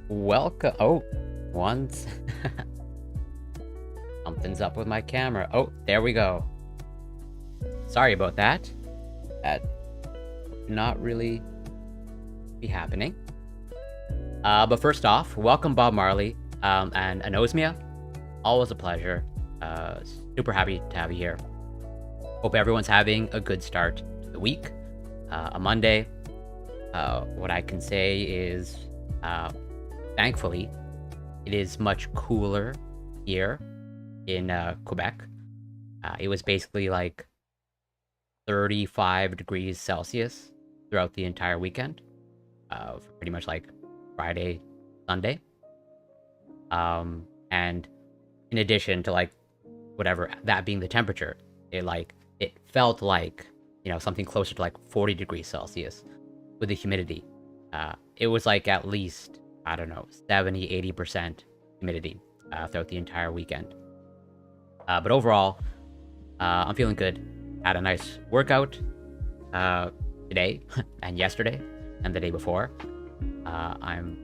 Welcome. Oh, once. Something's up with my camera. Oh, there we go. Sorry about that. That not really be happening. But first off, welcome Bob Marley and Anosmia. Always a pleasure. Super happy to have you here. Hope everyone's having a good start to the week. A Monday. What I can say is, thankfully, it is much cooler here in Quebec. It was basically like 35 degrees Celsius throughout the entire weekend, pretty much like Friday, Sunday. And in addition to like whatever that being the temperature, it felt like, something closer to like 40 degrees Celsius with the humidity. It was like at least, I don't know, 70-80% humidity throughout the entire weekend. But overall, I'm feeling good. Had a nice workout today and yesterday and the day before. I'm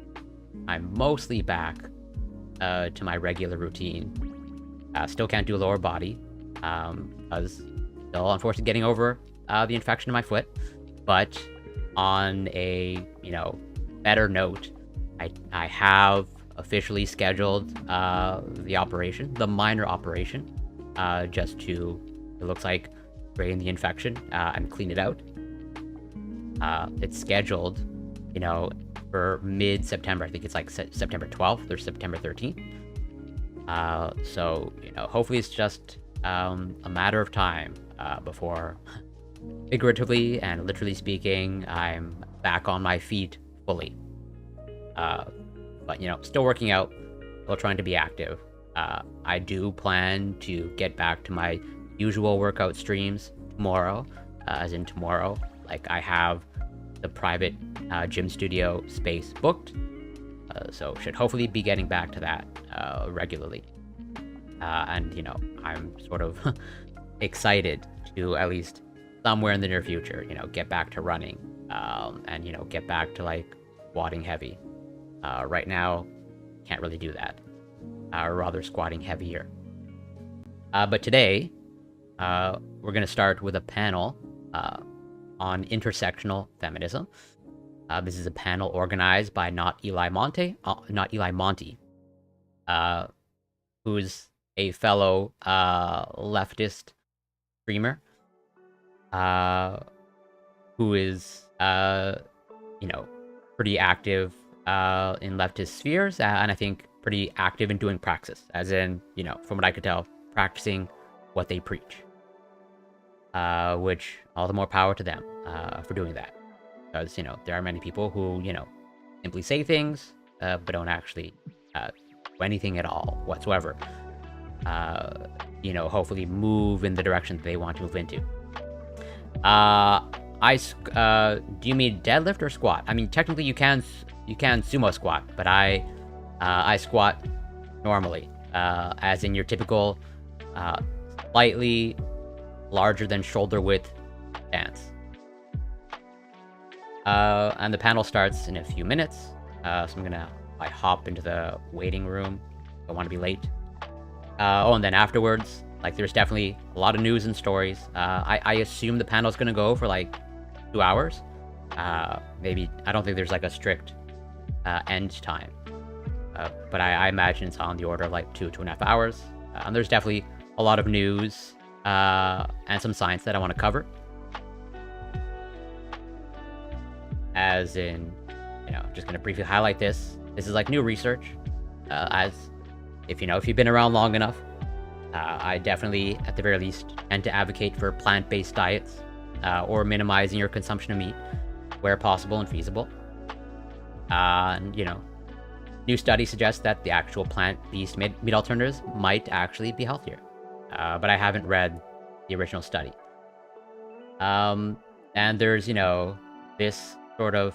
mostly back to my regular routine. Still can't do lower body because still unfortunately getting over the infection in my foot. But on a better note, I have officially scheduled the operation, the minor operation, just to, it looks like, drain the infection and clean it out. It's scheduled, for mid-September. I think it's like September 12th or September 13th. So, hopefully it's just a matter of time before, figuratively and literally speaking, I'm back on my feet fully. But, still working out, still trying to be active. I do plan to get back to my usual workout streams tomorrow, as in tomorrow. Like, I have the private gym studio space booked, so should hopefully be getting back to that regularly. And, I'm sort of excited to at least somewhere in the near future, get back to running, and, get back to like squatting heavy. Right now, can't really do that. Rather squatting heavier. But today, we're going to start with a panel on intersectional feminism. This is a panel organized by not Eli Monte, who's a fellow leftist streamer, who is, pretty active in leftist spheres, and I think pretty active in doing praxis, as in, from what I could tell, practicing what they preach. Which, all the more power to them for doing that. Because, there are many people who, simply say things, but don't actually do anything at all whatsoever. Hopefully move in the direction that they want to move into. Do you mean deadlift or squat? I mean, technically you can sumo squat, but I squat normally, as in your typical slightly larger than shoulder width stance. And the panel starts in a few minutes, so I'm gonna hop into the waiting room. I don't want to be late. And then afterwards, like, there's definitely a lot of news and stories. I assume the panel's gonna go for like 2 hours. Maybe, I don't think there's like a strict end time, but I imagine it's on the order of like 2.5 hours. And there's definitely a lot of news and some science that I want to cover. As in, just gonna briefly highlight this. This is like new research. As if you've been around long enough, I definitely, at the very least, tend to advocate for plant-based diets, or minimizing your consumption of meat where possible and feasible. And new studies suggest that the actual plant-based meat alternatives might actually be healthier. But I haven't read the original study. And there's, this sort of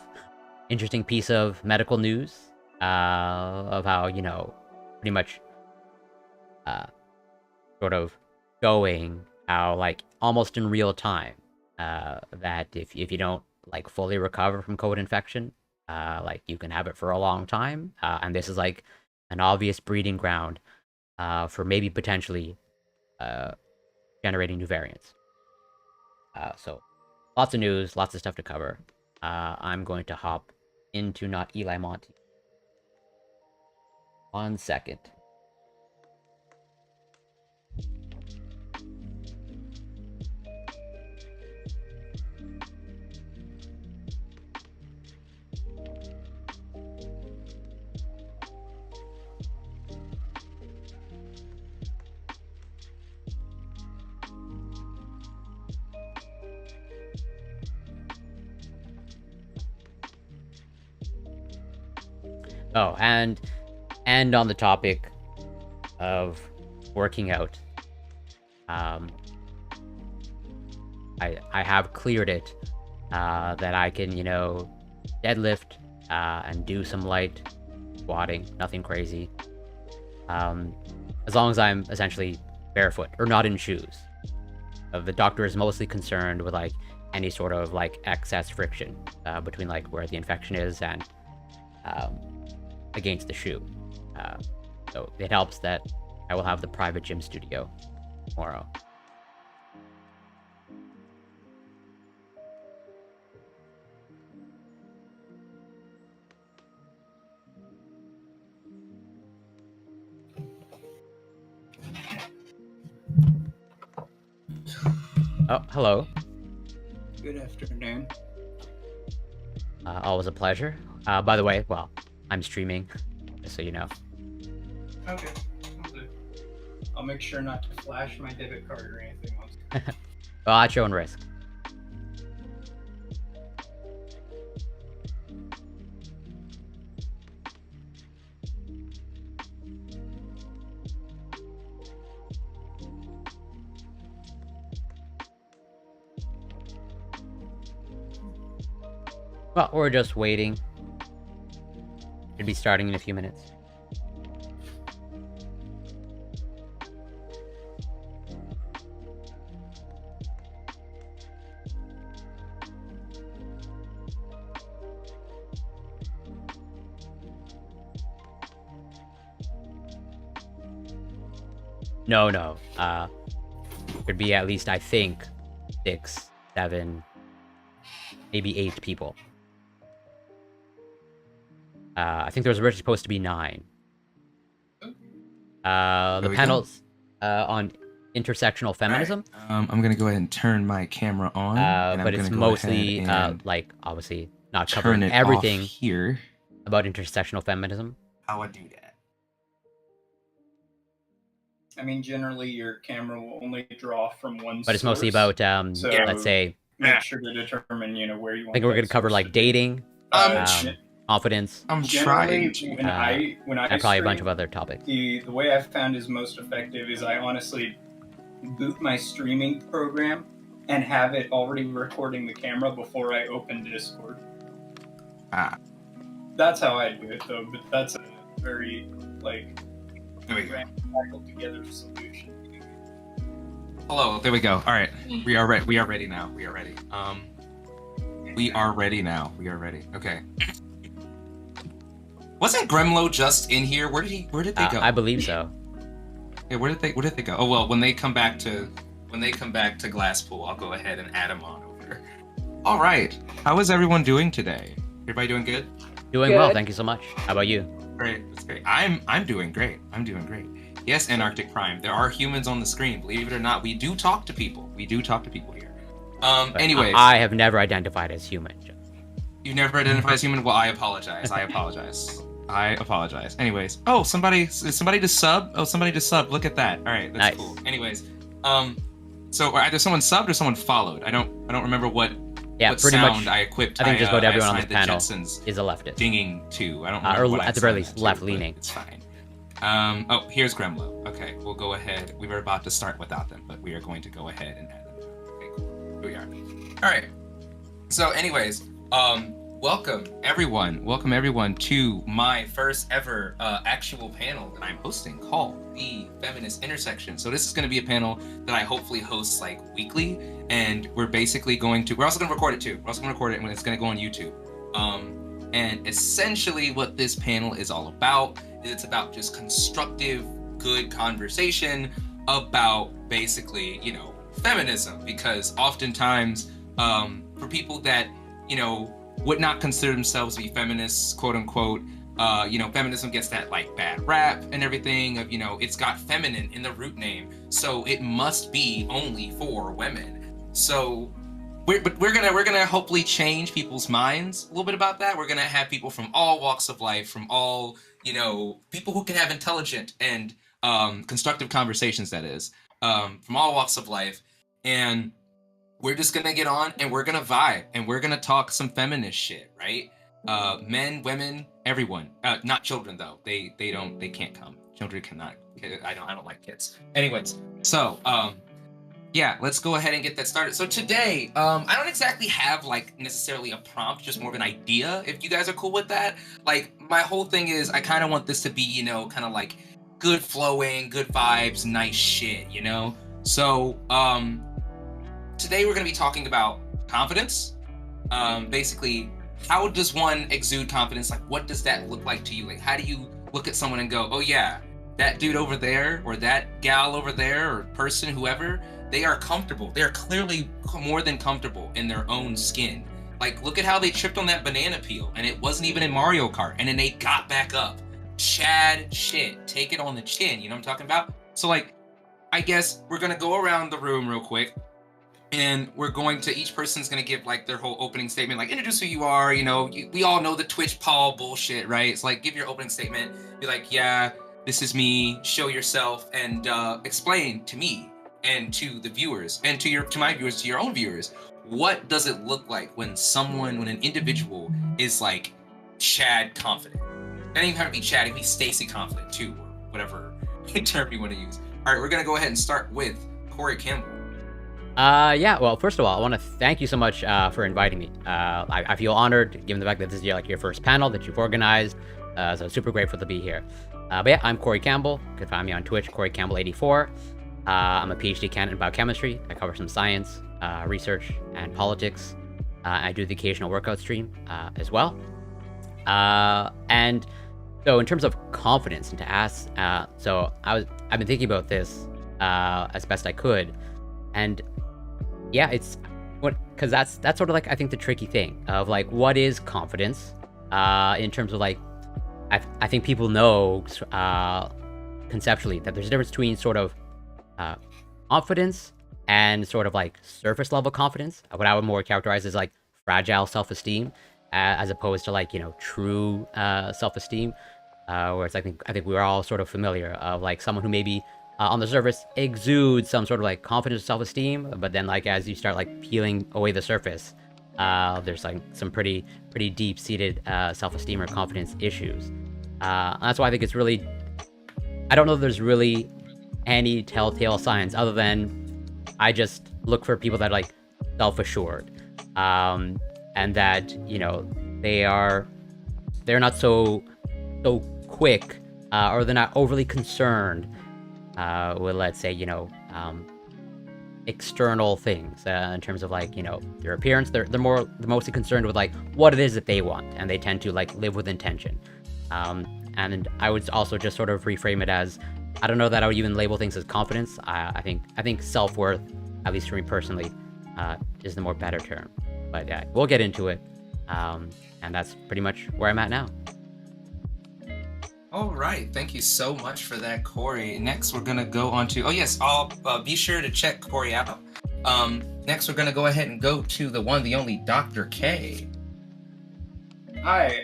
interesting piece of medical news of how, pretty much sort of showing how, like, almost in real time, that if you don't, like, fully recover from COVID infection, Like you can have it for a long time, and this is like an obvious breeding ground for maybe potentially generating new variants. So lots of news, lots of stuff to cover. I'm going to hop into not Eli Monty. 1 second. Oh, and on the topic of working out, I have cleared it that I can, you know, deadlift and do some light squatting, nothing crazy. As long as I'm essentially barefoot or not in shoes. The doctor is mostly concerned with like any sort of like excess friction between like where the infection is and against the shoe. So it helps that I will have the private gym studio tomorrow. Oh, hello. Good afternoon. Always a pleasure. By the way, well, I'm streaming, just so you know. Okay. I'll make sure not to flash my debit card or anything else. Well, at your own risk. Well, we're just waiting. Should be starting in a few minutes. No. Could be at least, I think, 6, 7, maybe 8 people. I think there was originally supposed to be 9. The panels on intersectional feminism. Right. I'm gonna go ahead and turn my camera on, but it's mostly like obviously not covering everything here about intersectional feminism. How I do that? I mean, generally your camera will only draw from one. But it's mostly about so let's say make sure to determine, you know, where you want. I think we're gonna cover like dating, confidence. I'm trying to. When I and probably a bunch of other topics. The way I've found is most effective is I honestly boot my streaming program and have it already recording the camera before I open Discord. That's how I do it though, but that's a very like tackled together solution. Hello, there we go. All right, we are ready. We are ready now. We are ready. We are ready now. We are ready. Okay. Wasn't Gremlo just in here? Where did they go? I believe so. Yeah, where did they go? Oh well, when they come back to Glasspool, I'll go ahead and add them on over. All right. How is everyone doing today? Everybody doing good? Doing well, thank you so much. How about you? Great, that's great. I'm doing great. I'm doing great. Yes, Antarctic Prime. There are humans on the screen. Believe it or not, we do talk to people. We do talk to people here. Anyways, I have never identified as human. You never identified as human? Well, I apologize. I apologize. Anyways, oh, somebody just sub. Oh, somebody just sub. Look at that. All right, that's nice. Cool. Anyways, so either someone subbed or someone followed. I don't remember what. Yeah, what pretty sound much. I equipped. I think just about everyone on this panel Jetsons is a leftist. Dinging too. I don't remember or what at the very least, left-leaning. It's fine. Oh, here's Gremlo. Okay, we'll go ahead. We were about to start without them, but we are going to go ahead and add them. Okay, cool. Here we are. All right. So, anyways, welcome everyone to my first ever actual panel that I'm hosting called the Feminist Intersection. So this is going to be a panel that I hopefully host like weekly, and we're basically we're also going to record it too. We're also going to record it and it's going to go on YouTube. And essentially what this panel is all about is it's about just constructive, good conversation about basically, feminism. Because oftentimes, for people that, would not consider themselves to be feminists, quote unquote, feminism gets that like bad rap and everything of, it's got feminine in the root name, so it must be only for women. So we're gonna hopefully change people's minds a little bit about that. We're gonna have people from all walks of life, from all, people who can have intelligent and constructive conversations, that is, from all walks of life. And we're just gonna get on and we're gonna vibe and we're gonna talk some feminist shit, right? Men, women, everyone. Not children though. They can't come. Children cannot. I don't like kids. Anyways, so yeah, let's go ahead and get that started. So today, I don't exactly have like necessarily a prompt, just more of an idea. If you guys are cool with that, like my whole thing is I kind of want this to be, kind of like good flowing, good vibes, nice shit, So today we're going to be talking about confidence. Basically, how does one exude confidence? Like, what does that look like to you? Like, how do you look at someone and go, oh yeah, that dude over there, or that gal over there, or person, whoever, they are comfortable. They're clearly more than comfortable in their own skin. Like, look at how they tripped on that banana peel, and it wasn't even in Mario Kart, and then they got back up. Chad shit, take it on the chin, you know what I'm talking about? So like, I guess we're gonna go around the room real quick, and we're going to, each person's going to give like their whole opening statement, like introduce who you are, we all know the Twitch Paul bullshit, right? It's like, give your opening statement, be like, yeah, this is me, show yourself, and explain to me and to the viewers and to my viewers, to your own viewers, what does it look like when an individual is like Chad confident? It doesn't even have to be Chad, it can be Stacy confident too, or whatever term you want to use. All right, we're going to go ahead and start with Corey Campbell. Yeah, well, first of all, I want to thank you so much for inviting me. I feel honored, given the fact that this is your first panel that you've organized, so super grateful to be here. But yeah, I'm Corey Campbell. You can find me on Twitch, Corey Campbell84. I'm a PhD candidate in biochemistry. I cover some science, research, and politics. I do the occasional workout stream as well. And so in terms of confidence, and to ask, so I've been thinking about this as best I could, and yeah, because that's sort of like, I think, the tricky thing of like, what is confidence in terms of like, I think people know conceptually that there's a difference between sort of confidence and sort of like surface level confidence, what I would more characterize as like fragile self-esteem, as opposed to like, true self-esteem, where it's, I think we're all sort of familiar of like someone who maybe on the surface exudes some sort of like confidence, self-esteem, but then like as you start like peeling away the surface, there's like some pretty deep-seated self-esteem or confidence issues. That's why I think it's really, I don't know if there's really any telltale signs other than I just look for people that are like self-assured, and that they're not so quick, or they're not overly concerned with, let's say, external things, in terms of like, their appearance. They're mostly concerned with like what it is that they want, and they tend to like live with intention. And I would also just sort of reframe it as, I don't know that I would even label things as confidence. I think self-worth, at least for me personally, is the more better term. But yeah, we'll get into it. And that's pretty much where I'm at now. All right, thank you so much for that, Corey. Next, we're gonna go on to, oh yes, I'll be sure to check Corey out. Next, we're gonna go ahead and go to the one, the only Dr. K. Hi,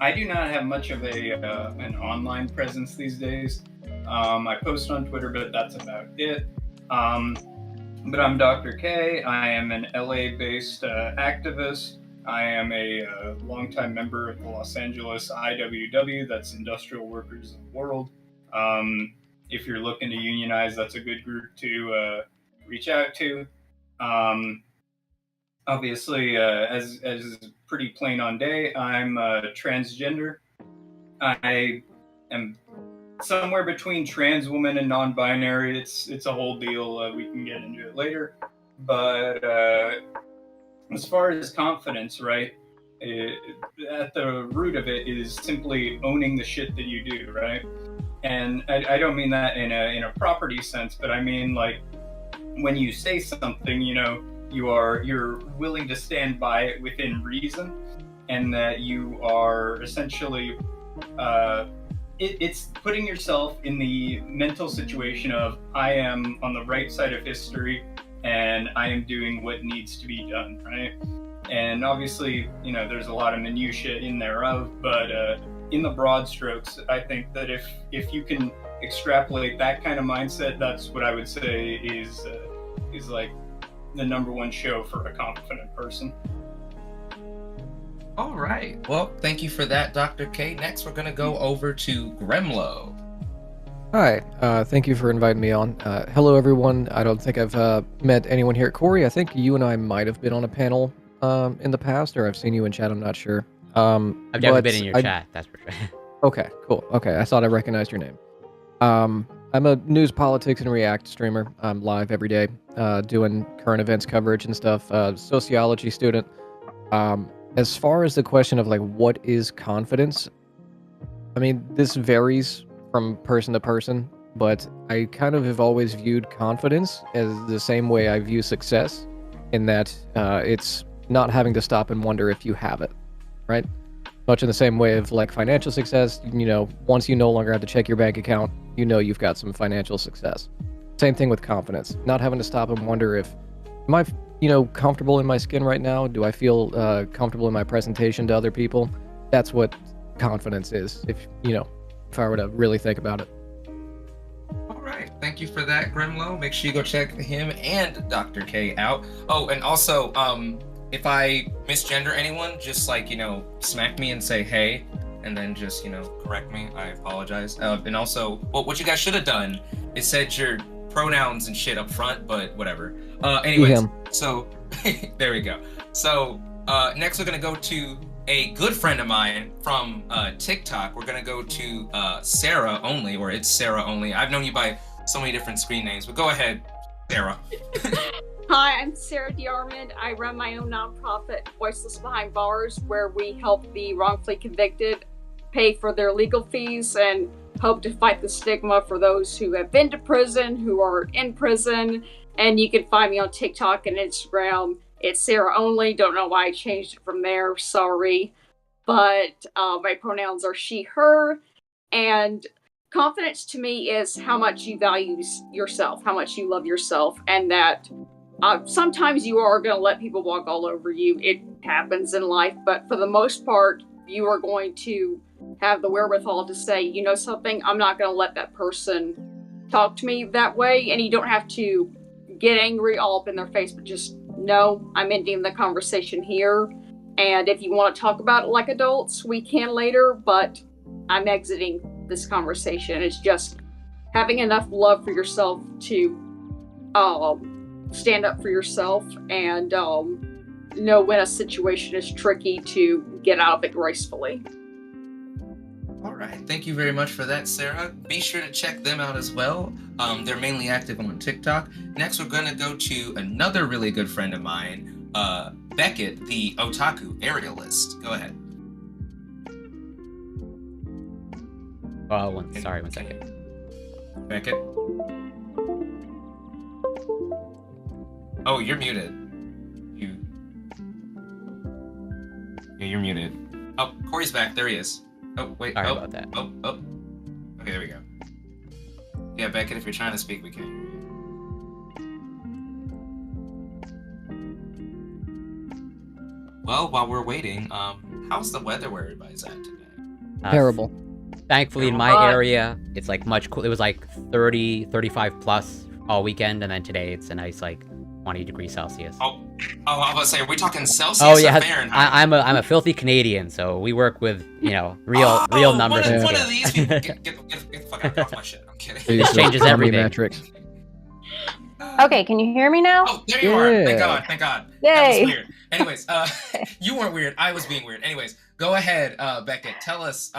I do not have much of an online presence these days. I post on Twitter, but that's about it. But I'm Dr. K. I am an LA-based activist. I am a longtime member of the Los Angeles IWW, that's Industrial Workers of the World. If you're looking to unionize, that's a good group to reach out to. Obviously, as pretty plain on day, I'm transgender. I am somewhere between trans woman and non-binary. It's a whole deal. We can get into it later. But as far as confidence, right? at the root of it is simply owning the shit that you do, right? And I don't mean that in a property sense, but I mean like when you say something, you're willing to stand by it within reason, and that you are essentially it's putting yourself in the mental situation of I am on the right side of history and I am doing what needs to be done, right? And obviously, there's a lot of minutiae in thereof, but in the broad strokes, I think that if you can extrapolate that kind of mindset, that's what I would say is like the number one show for a confident person. All right. Well, thank you for that, Dr. K. Next, we're going to go over to Gremlo. Hi, thank you for inviting me on. Hello, everyone. I don't think I've met anyone here. Corey, I think you and I might have been on a panel in the past, or I've seen you in chat, I'm not sure. I've definitely been in your chat, that's for sure. Okay, cool. Okay, I thought I recognized your name. I'm a news, politics, and React streamer. I'm live every day, doing current events coverage and stuff. Sociology student. As far as the question of like what is confidence, I mean, this varies from person to person, but I kind of have always viewed confidence as the same way I view success, in that it's not having to stop and wonder if you have it, right? Much in the same way of like financial success, once you no longer have to check your bank account, you've got some financial success. Same thing with confidence, not having to stop and wonder if, am I comfortable in my skin right now? Do I feel comfortable in my presentation to other people? That's what confidence is, if I were to really think about it. All right. Thank you for that, Gremlo. Make sure you go check him and Dr. K out. Oh, and also, if I misgender anyone, just smack me and say, hey, and then just, correct me. I apologize. And also, what you guys should have done is said your pronouns and shit up front, but whatever. Anyways, so there we go. So next we're gonna go to a good friend of mine from TikTok. We're gonna go to Sarah Only, or it's Sarah Only. I've known you by so many different screen names, but go ahead, Sarah. Hi, I'm Sarah DeArmond. I run my own nonprofit, Voiceless Behind Bars, where we help the wrongfully convicted pay for their legal fees and hope to fight the stigma for those who have been to prison, who are in prison. And you can find me on TikTok and Instagram. It's Sarah Only. Don't know why I changed it from there. Sorry. But my pronouns are she, her. And confidence to me is how much you value yourself, how much you love yourself, and that sometimes you are going to let people walk all over you. It happens in life. But for the most part, you are going to have the wherewithal to say, something, I'm not going to let that person talk to me that way. And you don't have to get angry all up in their face, but just know I'm ending the conversation here. And if you want to talk about it like adults, we can later, but I'm exiting this conversation. It's just having enough love for yourself to stand up for yourself and know when a situation is tricky to get out of it gracefully. All right. Thank you very much for that, Sarah. Be sure to check them out as well. They're mainly active on TikTok. Next, we're going to go to another really good friend of mine, Beckett, the otaku aerialist. Go ahead. One second. Beckett? Oh, you're muted. Yeah, you're muted. Oh, Corey's back. There he is. Oh, wait. Sorry about that. Oh. Okay, there we go. Yeah, Beckett, if you're trying to speak, we can't hear you. Well, while we're waiting, how's the weather where everybody's at today? Terrible. Thankfully, in my area, it's like much cool. It was like 30, 35 plus all weekend, and then today it's a nice 20 degrees Celsius. Oh, I was about to say, are we talking Celsius or Fahrenheit? I'm a filthy Canadian, so we work with real numbers. One of these people. Get the fuck off my shit. I'm kidding. It changes everything. Metrics. Okay, can you hear me now? Oh, there you are. Thank God. Yay. That was weird. Anyways, you weren't weird. I was being weird. Anyways, go ahead, Beckett. Tell us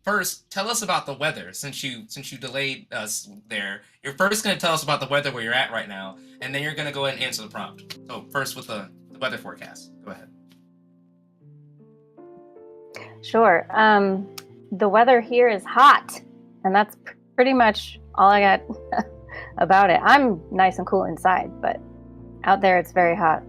first. Tell us about the weather. Since you delayed us there, you're first going to tell us about the weather where you're at right now, and then you're going to go ahead and answer the prompt. So first with the weather forecast. Go ahead. Sure. The weather here is hot, and that's pretty much all I got about it. I'm nice and cool inside, but out there it's very hot.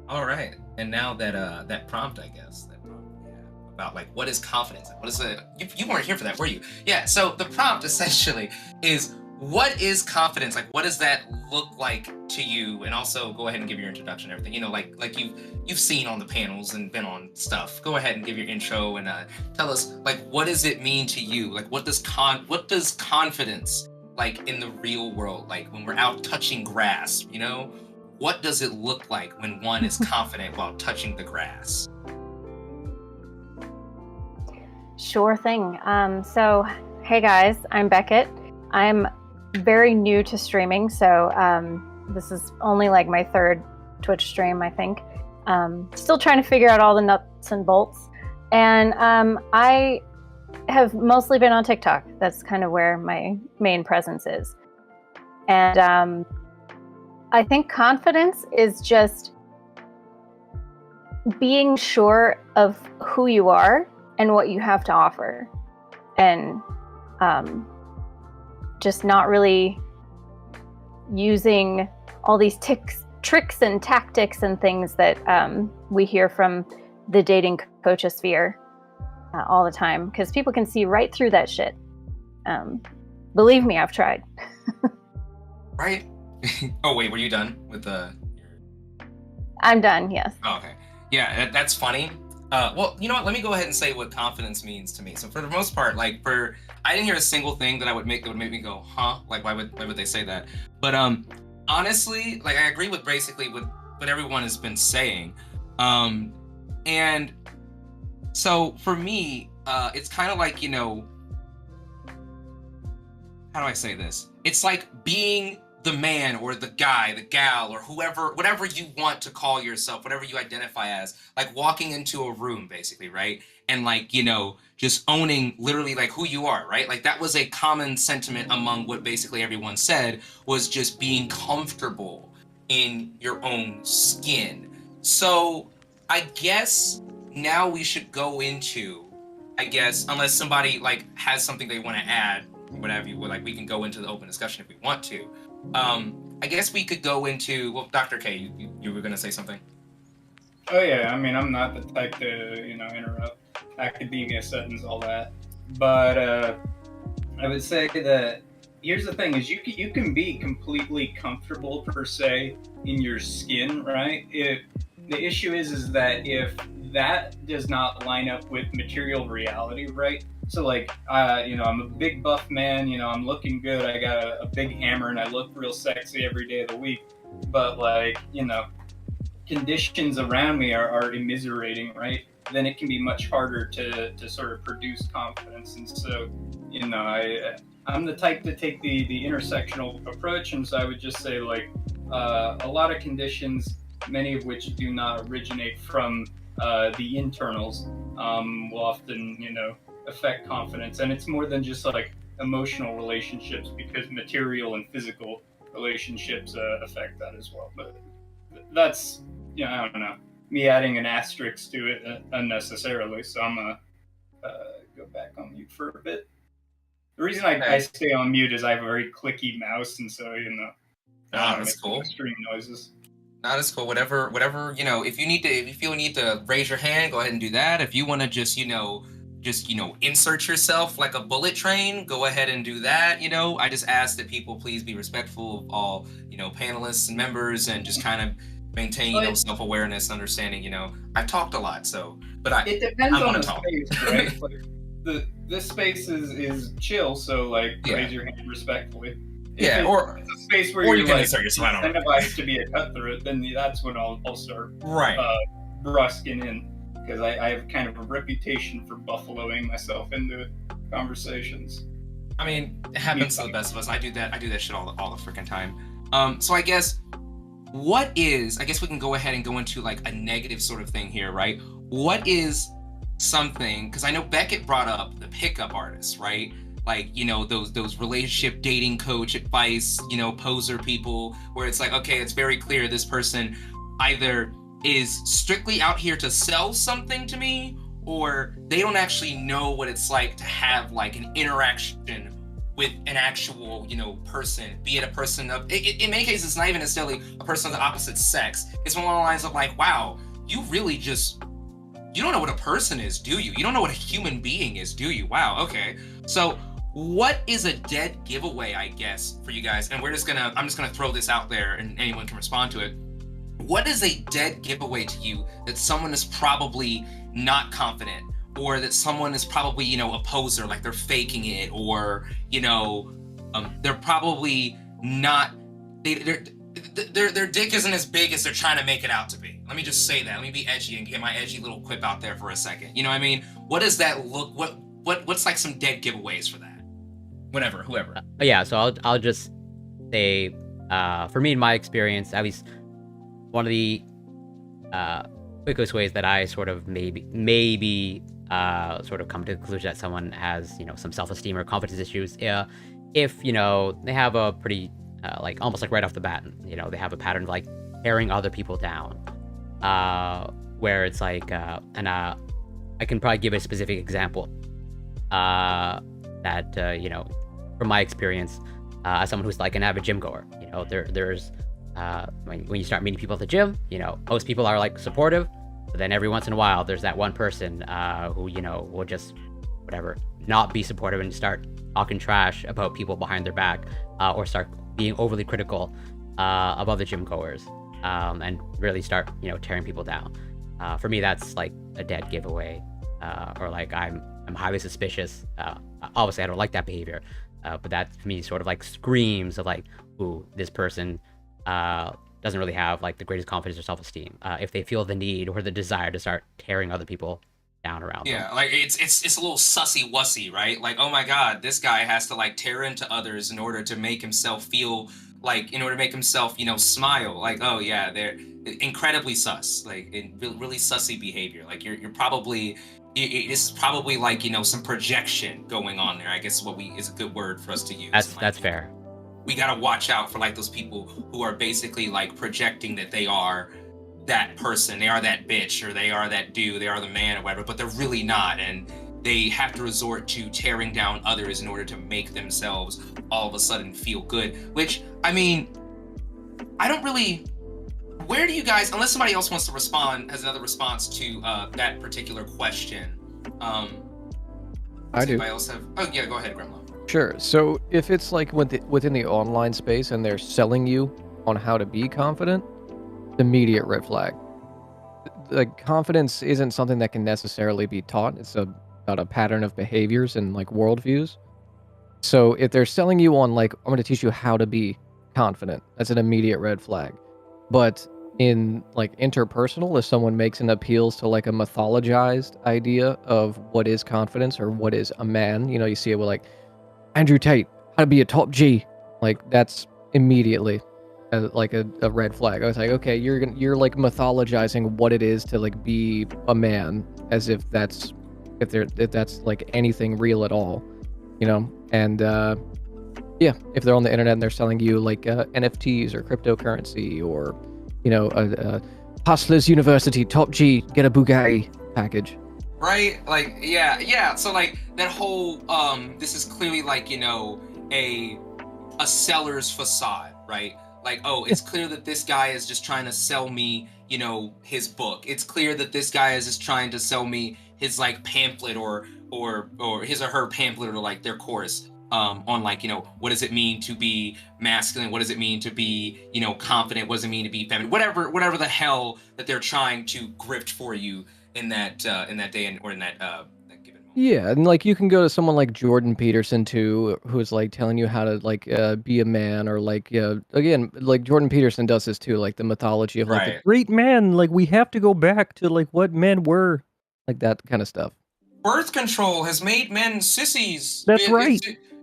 All right. And now that that prompt, I guess, yeah, about like what is confidence? What is it? You weren't here for that, were you? Yeah. So the prompt essentially is, what is confidence? Like, what does that look like to you? And also, go ahead and give your introduction and everything. You know, like you've seen on the panels and been on stuff. Go ahead and give your intro and tell us, like, what does it mean to you? Like, what does confidence like in the real world? Like when we're out touching grass, you know, what does it look like when one is confident while touching the grass? Sure thing. So, hey guys, I'm Beckett. I'm very new to streaming, so this is only like my third Twitch stream, I think. Still trying to figure out all the nuts and bolts. And I have mostly been on TikTok. That's kind of where my main presence is. And I think confidence is just being sure of who you are and what you have to offer. And just not really using all these tricks and tactics and things that we hear from the dating coachosphere all the time, because people can see right through that shit. Believe me, I've tried. Right? Oh wait, were you done with the? I'm done. Yes. Oh, okay. Yeah, that's funny. Well, you know what? Let me go ahead and say what confidence means to me. So for the most part, like I didn't hear a single thing that would make me go, huh? Like why would they say that? But honestly, like I agree with basically what everyone has been saying. And so for me, it's kind of like, you know, how do I say this? It's like being the man or the guy, the gal, or whoever, whatever you want to call yourself, whatever you identify as, like walking into a room basically, right? And like, you know, just owning literally like who you are, right? Like that was a common sentiment among what basically everyone said, was just being comfortable in your own skin. So I guess now we should go into, I guess, unless somebody like has something they want to add, whatever you would, like we can go into the open discussion if we want to. I guess we could go into, well, Dr. K, you were going to say something? Oh yeah, I mean, I'm not the type to, you know, interrupt academia sentence, all that. But I would say that here's the thing: is you can be completely comfortable per se in your skin, right? The issue is that if that does not line up with material reality, right? So like, you know, I'm a big buff man, you know, I'm looking good, I got a big hammer and I look real sexy every day of the week. But like, you know, conditions around me are immiserating, right? Then it can be much harder to sort of produce confidence. And so, you know, I'm the type to take the intersectional approach. And so I would just say like, a lot of conditions, many of which do not originate from the internals, will often, you know, affect confidence. And it's more than just like emotional relationships, because material and physical relationships affect that as well. But that's, you know, I don't know, me adding an asterisk to it unnecessarily. So I'm gonna go back on mute for a bit. The reason I stay on mute is I have a very clicky mouse, and so, you know, that's cool. Extreme noises. No, that's cool. Whatever, you know, if you feel need to raise your hand, go ahead and do that. If you want to just insert yourself like a bullet train, go ahead and do that. You know, I just ask that people please be respectful of all, you know, panelists and members, and just kind of maintain, you know, self-awareness, understanding. You know, I've talked a lot, so, but it depends on the space, right? Like this space is chill, so like raise your hand respectfully. If or it's a space where you you're can like insert yourself. incentivized to be a cutthroat, then that's when I'll start brusking in, because I have kind of a reputation for buffaloing myself into conversations. I mean, it happens to the best of us. I do that shit all the freaking time. So I guess I guess we can go ahead and go into like a negative sort of thing here, right? What is something, because I know Beckett brought up the pickup artists, right? Like, you know, those relationship dating coach advice, you know, poser people, where it's like, okay, it's very clear this person either is strictly out here to sell something to me, or they don't actually know what it's like to have like an interaction with an actual, you know, person, be it a person of, in many cases, it's not even necessarily a person of the opposite sex. It's one of the lines of like, wow, you really just, you don't know what a person is, do you? You don't know what a human being is, do you? Wow, okay. So what is a dead giveaway, I guess, for you guys? And I'm just gonna throw this out there and anyone can respond to it. What is a dead giveaway to you that someone is probably not confident, or that someone is probably, you know, a poser, like they're faking it, or, you know, they're probably not, their dick isn't as big as they're trying to make it out to be. Let me just say that. Let me be edgy and get my edgy little quip out there for a second. You know what I mean? What does that look, what's like some dead giveaways for that? Whatever, whoever. Yeah, so I'll just say, for me, in my experience, at least one of the quickest ways that I sort of maybe sort of come to the conclusion that someone has, you know, some self-esteem or confidence issues, if, you know, they have a pretty like almost like right off the bat, you know, they have a pattern of like tearing other people down, where it's like, and I can probably give a specific example that you know, from my experience, as someone who's like an avid gym goer, you know, there's when you start meeting people at the gym, you know, most people are like supportive, but then every once in a while there's that one person who, you know, will just whatever not be supportive and start talking trash about people behind their back, or start being overly critical of other gym goers, and really start, you know, tearing people down. For me, that's like a dead giveaway, or like I'm highly suspicious. Obviously, I don't like that behavior, but that to me sort of like screams of like, ooh, this person doesn't really have like the greatest confidence or self-esteem, if they feel the need or the desire to start tearing other people down around them. Yeah, like it's a little sussy wussy, right? Like, oh my god, this guy has to like tear into others in order to make himself feel like, in order to make himself, you know, smile. Like, oh yeah, they're incredibly sus, like really sussy behavior. Like you're probably, this is probably like, you know, some projection going on there, I guess is a good word for us to use. That's fair. We gotta watch out for like those people who are basically like projecting that they are that person, they are that bitch, or they are that dude, they are the man or whatever, but they're really not, and they have to resort to tearing down others in order to make themselves all of a sudden feel good. Which, I mean, I don't really, where do you guys, unless somebody else wants to respond, has another response to that particular question. I do. Anybody else have, oh yeah, go ahead, Grimlow. Sure. So if it's like within the online space and they're selling you on how to be confident, immediate red flag. Like, confidence isn't something that can necessarily be taught. It's about a pattern of behaviors and like worldviews. So if they're selling you on like, I'm going to teach you how to be confident, that's an immediate red flag. But in like interpersonal, if someone makes an appeals to like a mythologized idea of what is confidence or what is a man, you know, you see it with like Andrew Tate, how to be a top G, like that's immedly like a red flag. I was like, okay, you're like mythologizing what it is to like be a man, as if that's like anything real at all, you know. And yeah, if they're on the internet and they're selling you like NFTs or cryptocurrency, or, you know, a Hustlers University top G, get a Bugatti package. Right, like yeah. So like that whole this is clearly like, you know, a seller's facade, right? Like, oh, it's clear that this guy is just trying to sell me, you know, his book. It's clear that this guy is just trying to sell me his like pamphlet or his or her pamphlet, or like their course on like, you know, what does it mean to be masculine? What does it mean to be, you know, confident? What does it mean to be feminine? Whatever the hell that they're trying to grift for you in that day or in that given moment. Yeah, and like you can go to someone like Jordan Peterson too, who's like telling you how to like be a man, or like again, like Jordan Peterson does this too, like the mythology of like the great man, like we have to go back to like what men were, like that kind of stuff. Birth control has made men sissies. That's right.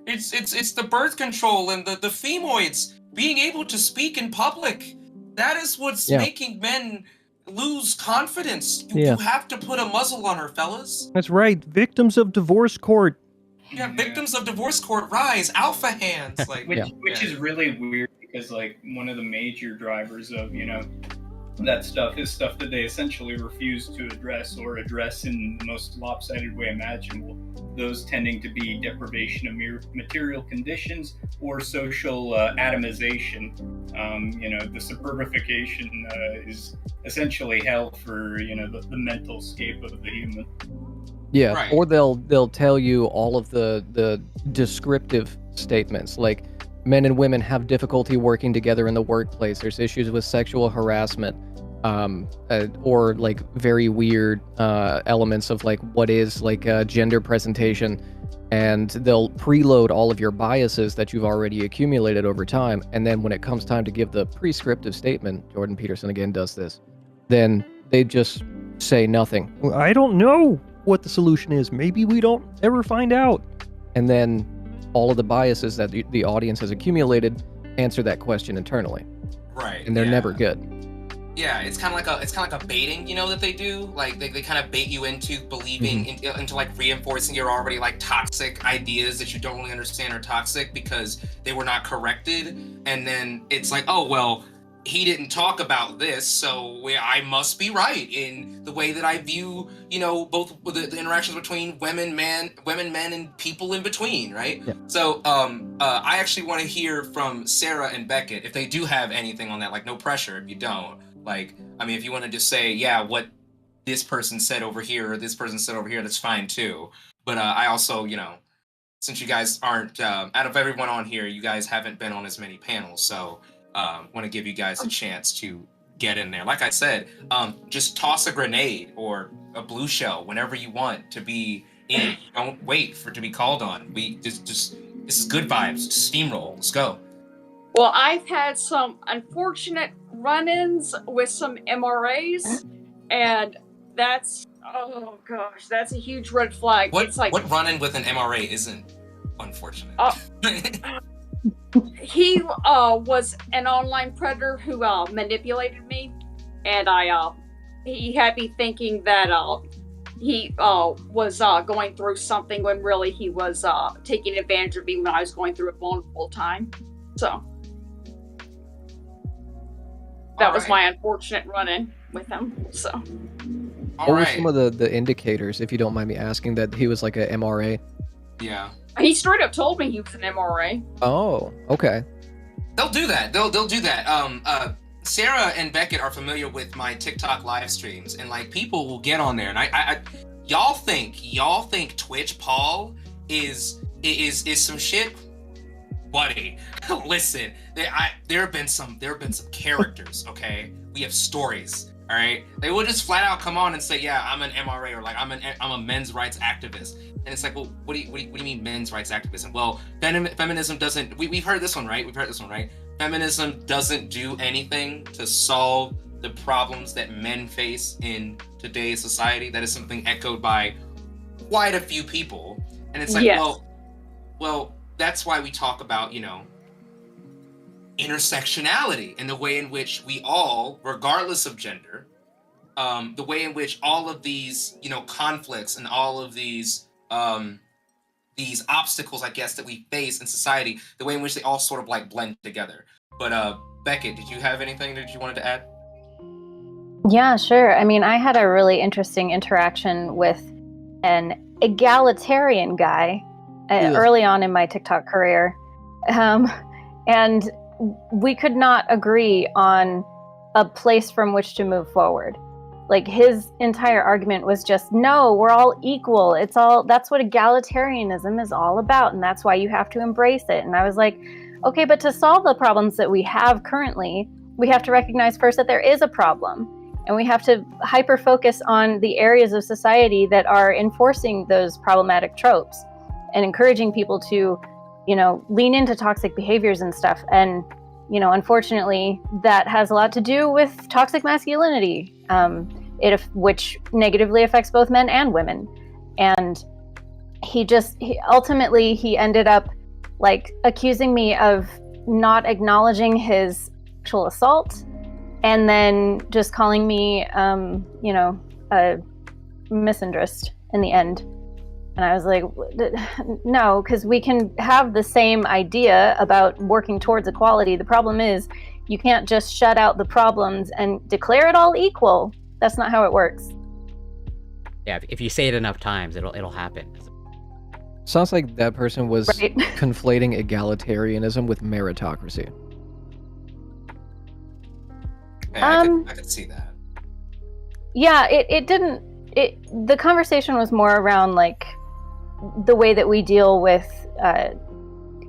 It's the birth control and the femoids being able to speak in public. That is what's making men lose confidence. You have to put a muzzle on her, fellas. That's right. Victims of divorce court. Yeah, victims of divorce court, rise. Alpha hands. Like, which is really weird, because like one of the major drivers of, you know, that stuff is stuff that they essentially refuse to address, or address in the most lopsided way imaginable. Those tending to be deprivation of material conditions or social atomization. The suburbification is essentially hell for the mental scape of the human. Yeah, Right. or they'll tell you all of the descriptive statements, like men and women have difficulty working together in the workplace. There's issues with sexual harassment, or like very weird elements of like what is like gender presentation, and they'll preload all of your biases that you've already accumulated over time. And then when it comes time to give the prescriptive statement, Jordan Peterson again does this, then they just say nothing. I don't know what the solution is. Maybe we don't ever find out. And then all of the biases that the audience has accumulated answer that question internally. Right. And they're never good. Yeah, it's kind of like a baiting, that they do. Like they kind of bait you into believing, into like reinforcing your already like toxic ideas that you don't really understand are toxic because they were not corrected. And then it's like, oh, well, he didn't talk about this, so I must be right in the way that I view, both the interactions between women, men, and people in between, right? Yeah. So I actually want to hear from Sarah and Beckett if they do have anything on that. Like, no pressure if you don't. Like, I mean, if you want to just say, yeah, what this person said over here or this person said over here, that's fine too. But I also, since you guys aren't, out of everyone on here, you guys haven't been on as many panels, so want to give you guys a chance to get in there. Like I said, just toss a grenade or a blue shell whenever you want to be in. Don't wait for it to be called on. We just this is good vibes. Just steamroll. Let's go. Well, I've had some unfortunate run-ins with some MRAs, and that's, oh gosh, that's a huge red flag. What It's like, what run-in with an MRA isn't unfortunate? he was an online predator who manipulated me, and he had me thinking that he was going through something when really he was taking advantage of me when I was going through a vulnerable time. So that was my unfortunate run-in with him. So What were some of the indicators, if you don't mind me asking, that he was like a MRA? Yeah. he straight up told me he was an MRA. Oh, okay. They'll do that. They'll do that. Sarah and Beckett are familiar with my TikTok live streams, and like people will get on there, and I y'all think Twitch Paul is some shit, buddy. Listen, there have been some characters. Okay, we have stories. All right, they will just flat out come on and say, yeah, I'm an MRA, or like I'm a men's rights activist, and it's like, well, what do you mean men's rights activism? Well, feminism doesn't. We've heard this one, right? We've heard this one, right? Feminism doesn't do anything to solve the problems that men face in today's society. That is something echoed by quite a few people, and it's like, Yes. well, that's why we talk about, intersectionality and the way in which we all, regardless of gender, the way in which all of these, conflicts and all of these obstacles, I guess, that we face in society, the way in which they all sort of like blend together. But Beckett, did you have anything that you wanted to add? Yeah, sure. I mean, I had a really interesting interaction with an egalitarian guy early on in my TikTok career. And we could not agree on a place from which to move forward. Like, his entire argument was just, no, we're all equal. That's what egalitarianism is all about. And that's why you have to embrace it. And I was like, okay, but to solve the problems that we have currently, we have to recognize first that there is a problem. And we have to hyper focus on the areas of society that are enforcing those problematic tropes and encouraging people to, lean into toxic behaviors and stuff. And, unfortunately, that has a lot to do with toxic masculinity, which negatively affects both men and women. And he ultimately ended up like accusing me of not acknowledging his sexual assault, and then just calling me, a misandrist in the end. And I was like, no, because we can have the same idea about working towards equality. The problem is You can't just shut out the problems and declare it all equal. That's not how it works. Yeah, if you say it enough times, it'll happen. Sounds like that person was Right. conflating egalitarianism with meritocracy. Yeah, I could see that. Yeah, it didn't. The conversation was more around like the way that we deal with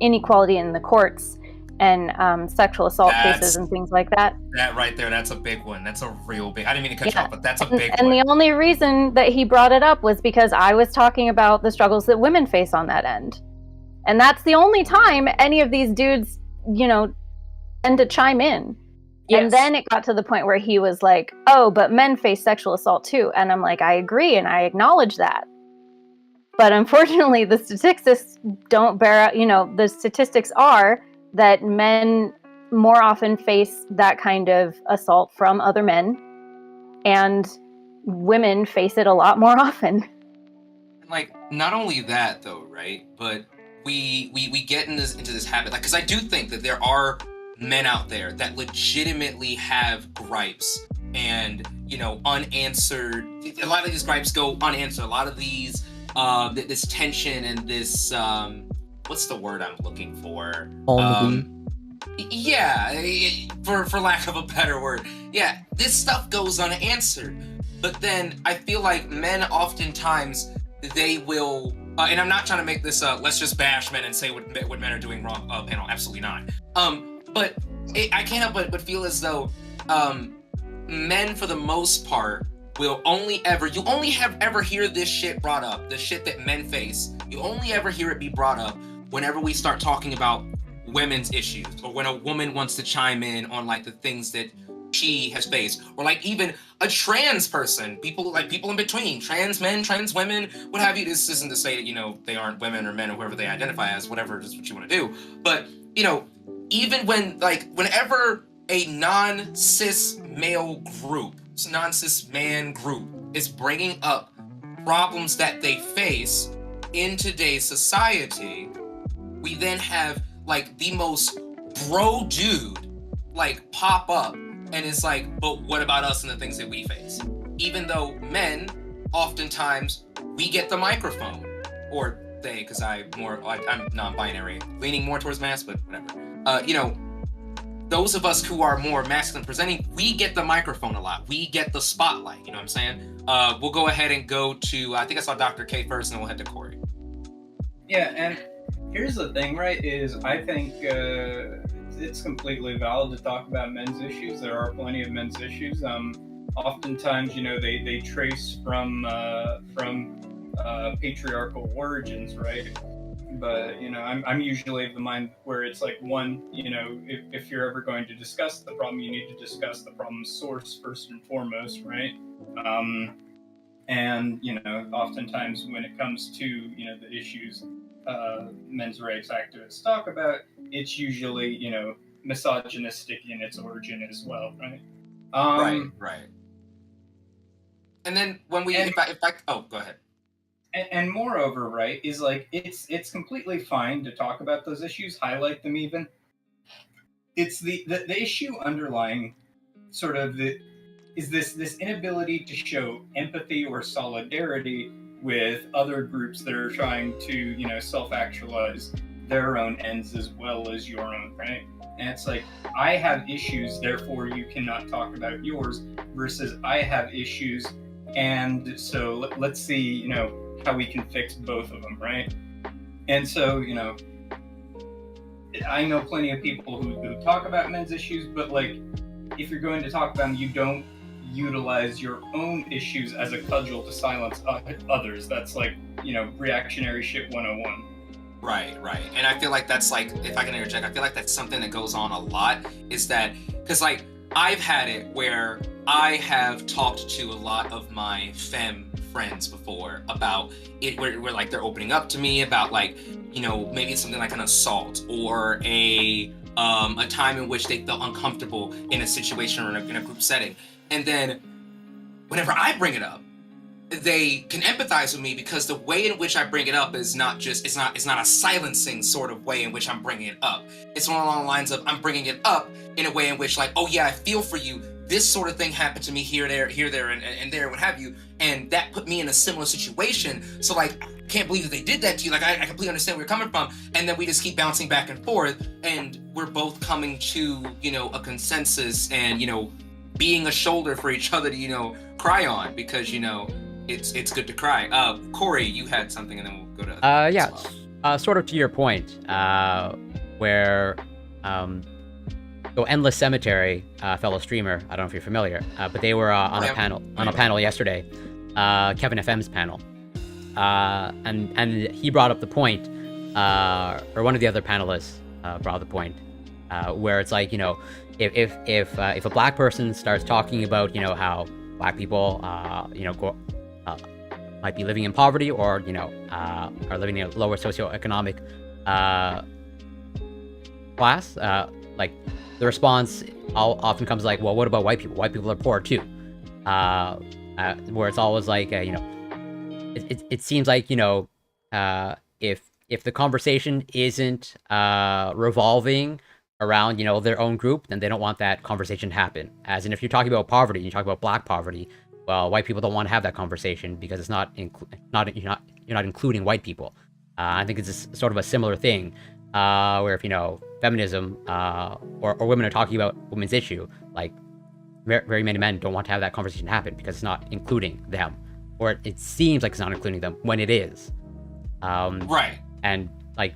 inequality in the courts and sexual assault cases and things like that. That right there, that's a big one. That's a real big. I didn't mean to cut you off, but that's a big and one. the only reason that he brought it up was because I was talking about the struggles that women face on that end. And that's the only time any of these dudes, tend to chime in. Yes. And then it got to the point where he was like, oh, but men face sexual assault too. And I'm like, I agree and I acknowledge that. But unfortunately, the statistics don't bear out, the statistics are that men more often face that kind of assault from other men, and women face it a lot more often. Like, not only that though, right? But we get into this habit, like, because I do think that there are men out there that legitimately have gripes and unanswered. A lot of these gripes go unanswered. A lot of these this tension and this what's the word I'm looking for? Yeah, for lack of a better word. Yeah, this stuff goes unanswered. But then I feel like men oftentimes, they will, and I'm not trying to make this let's just bash men and say what men are doing wrong panel, absolutely not. But I can't help but feel as though men, for the most part, will only ever hear this shit brought up, the shit that men face. You only ever hear it be brought up whenever we start talking about women's issues, or when a woman wants to chime in on like the things that she has faced, or like even a trans person, people in between, trans men, trans women, what have you. This isn't to say that they aren't women or men or whoever they identify as, whatever is what you want to do, but even whenever a non-cis male group, non-cis man group is bringing up problems that they face in today's society, we then have like the most bro dude like pop up and it's like, but what about us and the things that we face? Even though men, oftentimes, we get the microphone, or they, because I'm non-binary, leaning more towards mass, but whatever. Those of us who are more masculine presenting, we get the microphone a lot. We get the spotlight, you know what I'm saying? We'll go ahead and go to, I think I saw Dr. K first, and then we'll head to Corey. Yeah, and here's the thing, right, is I think it's completely valid to talk about men's issues. There are plenty of men's issues. Oftentimes, they trace from patriarchal origins, right? But I'm usually of the mind where it's like, one, if you're ever going to discuss the problem, you need to discuss the problem's source first and foremost, right? And oftentimes when it comes to the issues men's rights activists talk about, it's usually misogynistic in its origin as well, right? Right. And then when we, if I oh, go ahead. And moreover, right, is like it's completely fine to talk about those issues, highlight them even. It's the issue underlying sort of is this inability to show empathy or solidarity with other groups that are trying to self-actualize their own ends as well as your own, right? And it's like, I have issues, therefore you cannot talk about yours, versus I have issues, and so let's see how we can fix both of them, right? And so I know plenty of people who talk about men's issues, but like, if you're going to talk about them, you don't utilize your own issues as a cudgel to silence others. That's like reactionary shit 101. Right. And I feel like that's like, if I can interject, I feel like that's something that goes on a lot, is that, because like, I've had it where I have talked to a lot of my femme friends before about it, where like they're opening up to me about like, maybe it's something like an assault or a time in which they felt uncomfortable in a situation or in a group setting. And then whenever I bring it up, they can empathize with me because the way in which I bring it up is not just it's not a silencing sort of way in which I'm bringing it up. It's along the lines of I'm bringing it up in a way in which like, oh yeah, I feel for you. This sort of thing happened to me here, there, and there, what have you, and that put me in a similar situation. So like, I can't believe that they did that to you. Like, I completely understand where you're coming from, and then we just keep bouncing back and forth, and we're both coming to a consensus, and being a shoulder for each other to cry on, because it's good to cry. Corey, you had something, and then we'll go to yeah, sort of to your point, where so Endless Cemetery, fellow streamer, I don't know if you're familiar, but they were on a panel yesterday, Kevin FM's panel, and he brought up the point, or one of the other panelists brought up the point, where it's like if a black person starts talking about how black people might be living in poverty, or are living in a lower socioeconomic class, like the response often comes like, well, what about white people? White people are poor too. Where it's always like, it seems like if the conversation isn't revolving around their own group, then they don't want that conversation to happen. As in, if you're talking about poverty, you talk about black poverty, well, white people don't want to have that conversation because it's you're not including white people. I think it's sort of a similar thing, where if feminism or women are talking about women's issue, like very many men don't want to have that conversation happen because it's not including them, or it seems like it's not including them when it is. Right. And like,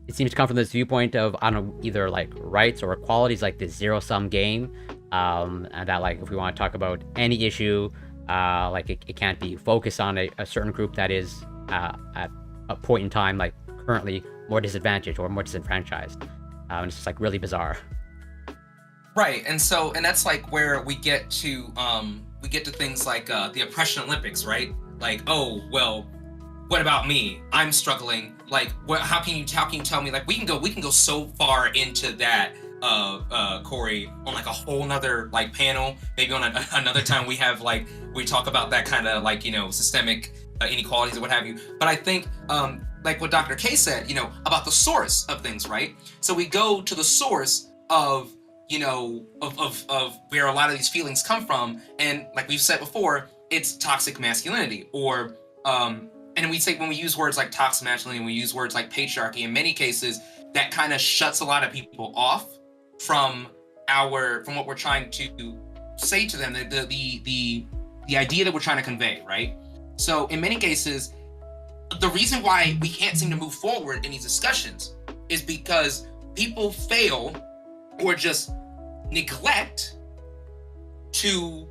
it seems to come from this viewpoint of, I don't know, either like rights or equality is like this zero-sum game, and that like if we want to talk about any issue, like it can't be focused on a certain group that is at a point in time like currently more disadvantaged or more disenfranchised. And it's just like really bizarre. Right, and that's like where we get to things like the oppression Olympics, right? Like, oh well, what about me? I'm struggling. Like, how can you tell me? Like, we can go so far into that, Corey, on like a whole nother like panel. Maybe on another time we talk about that kind of like systemic inequalities or what have you. But I think like what Dr. K said, about the source of things, right? So we go to the source of of where a lot of these feelings come from, and like we've said before, it's toxic masculinity, or and we say when we use words like toxic masculinity, we use words like patriarchy, in many cases that kind of shuts a lot of people off from what we're trying to say to them, the idea that we're trying to convey, right? So in many cases, the reason why we can't seem to move forward in these discussions is because people fail or just neglect to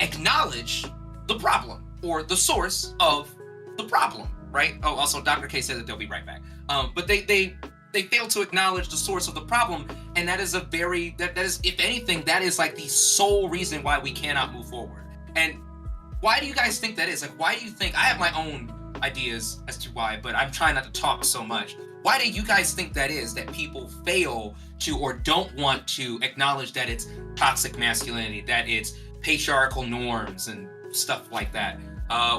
acknowledge the problem or the source of the problem, right? Oh, also Dr. K said that they'll be right back. But they fail to acknowledge the source of the problem, and that is that is, if anything, that is like the sole reason why we cannot move forward. And why do you guys think that is? Like, why do you think? I have my own ideas as to why, but I'm trying not to talk so much. Why do you guys think that is, that people fail to or don't want to acknowledge that it's toxic masculinity, that it's patriarchal norms and stuff like that?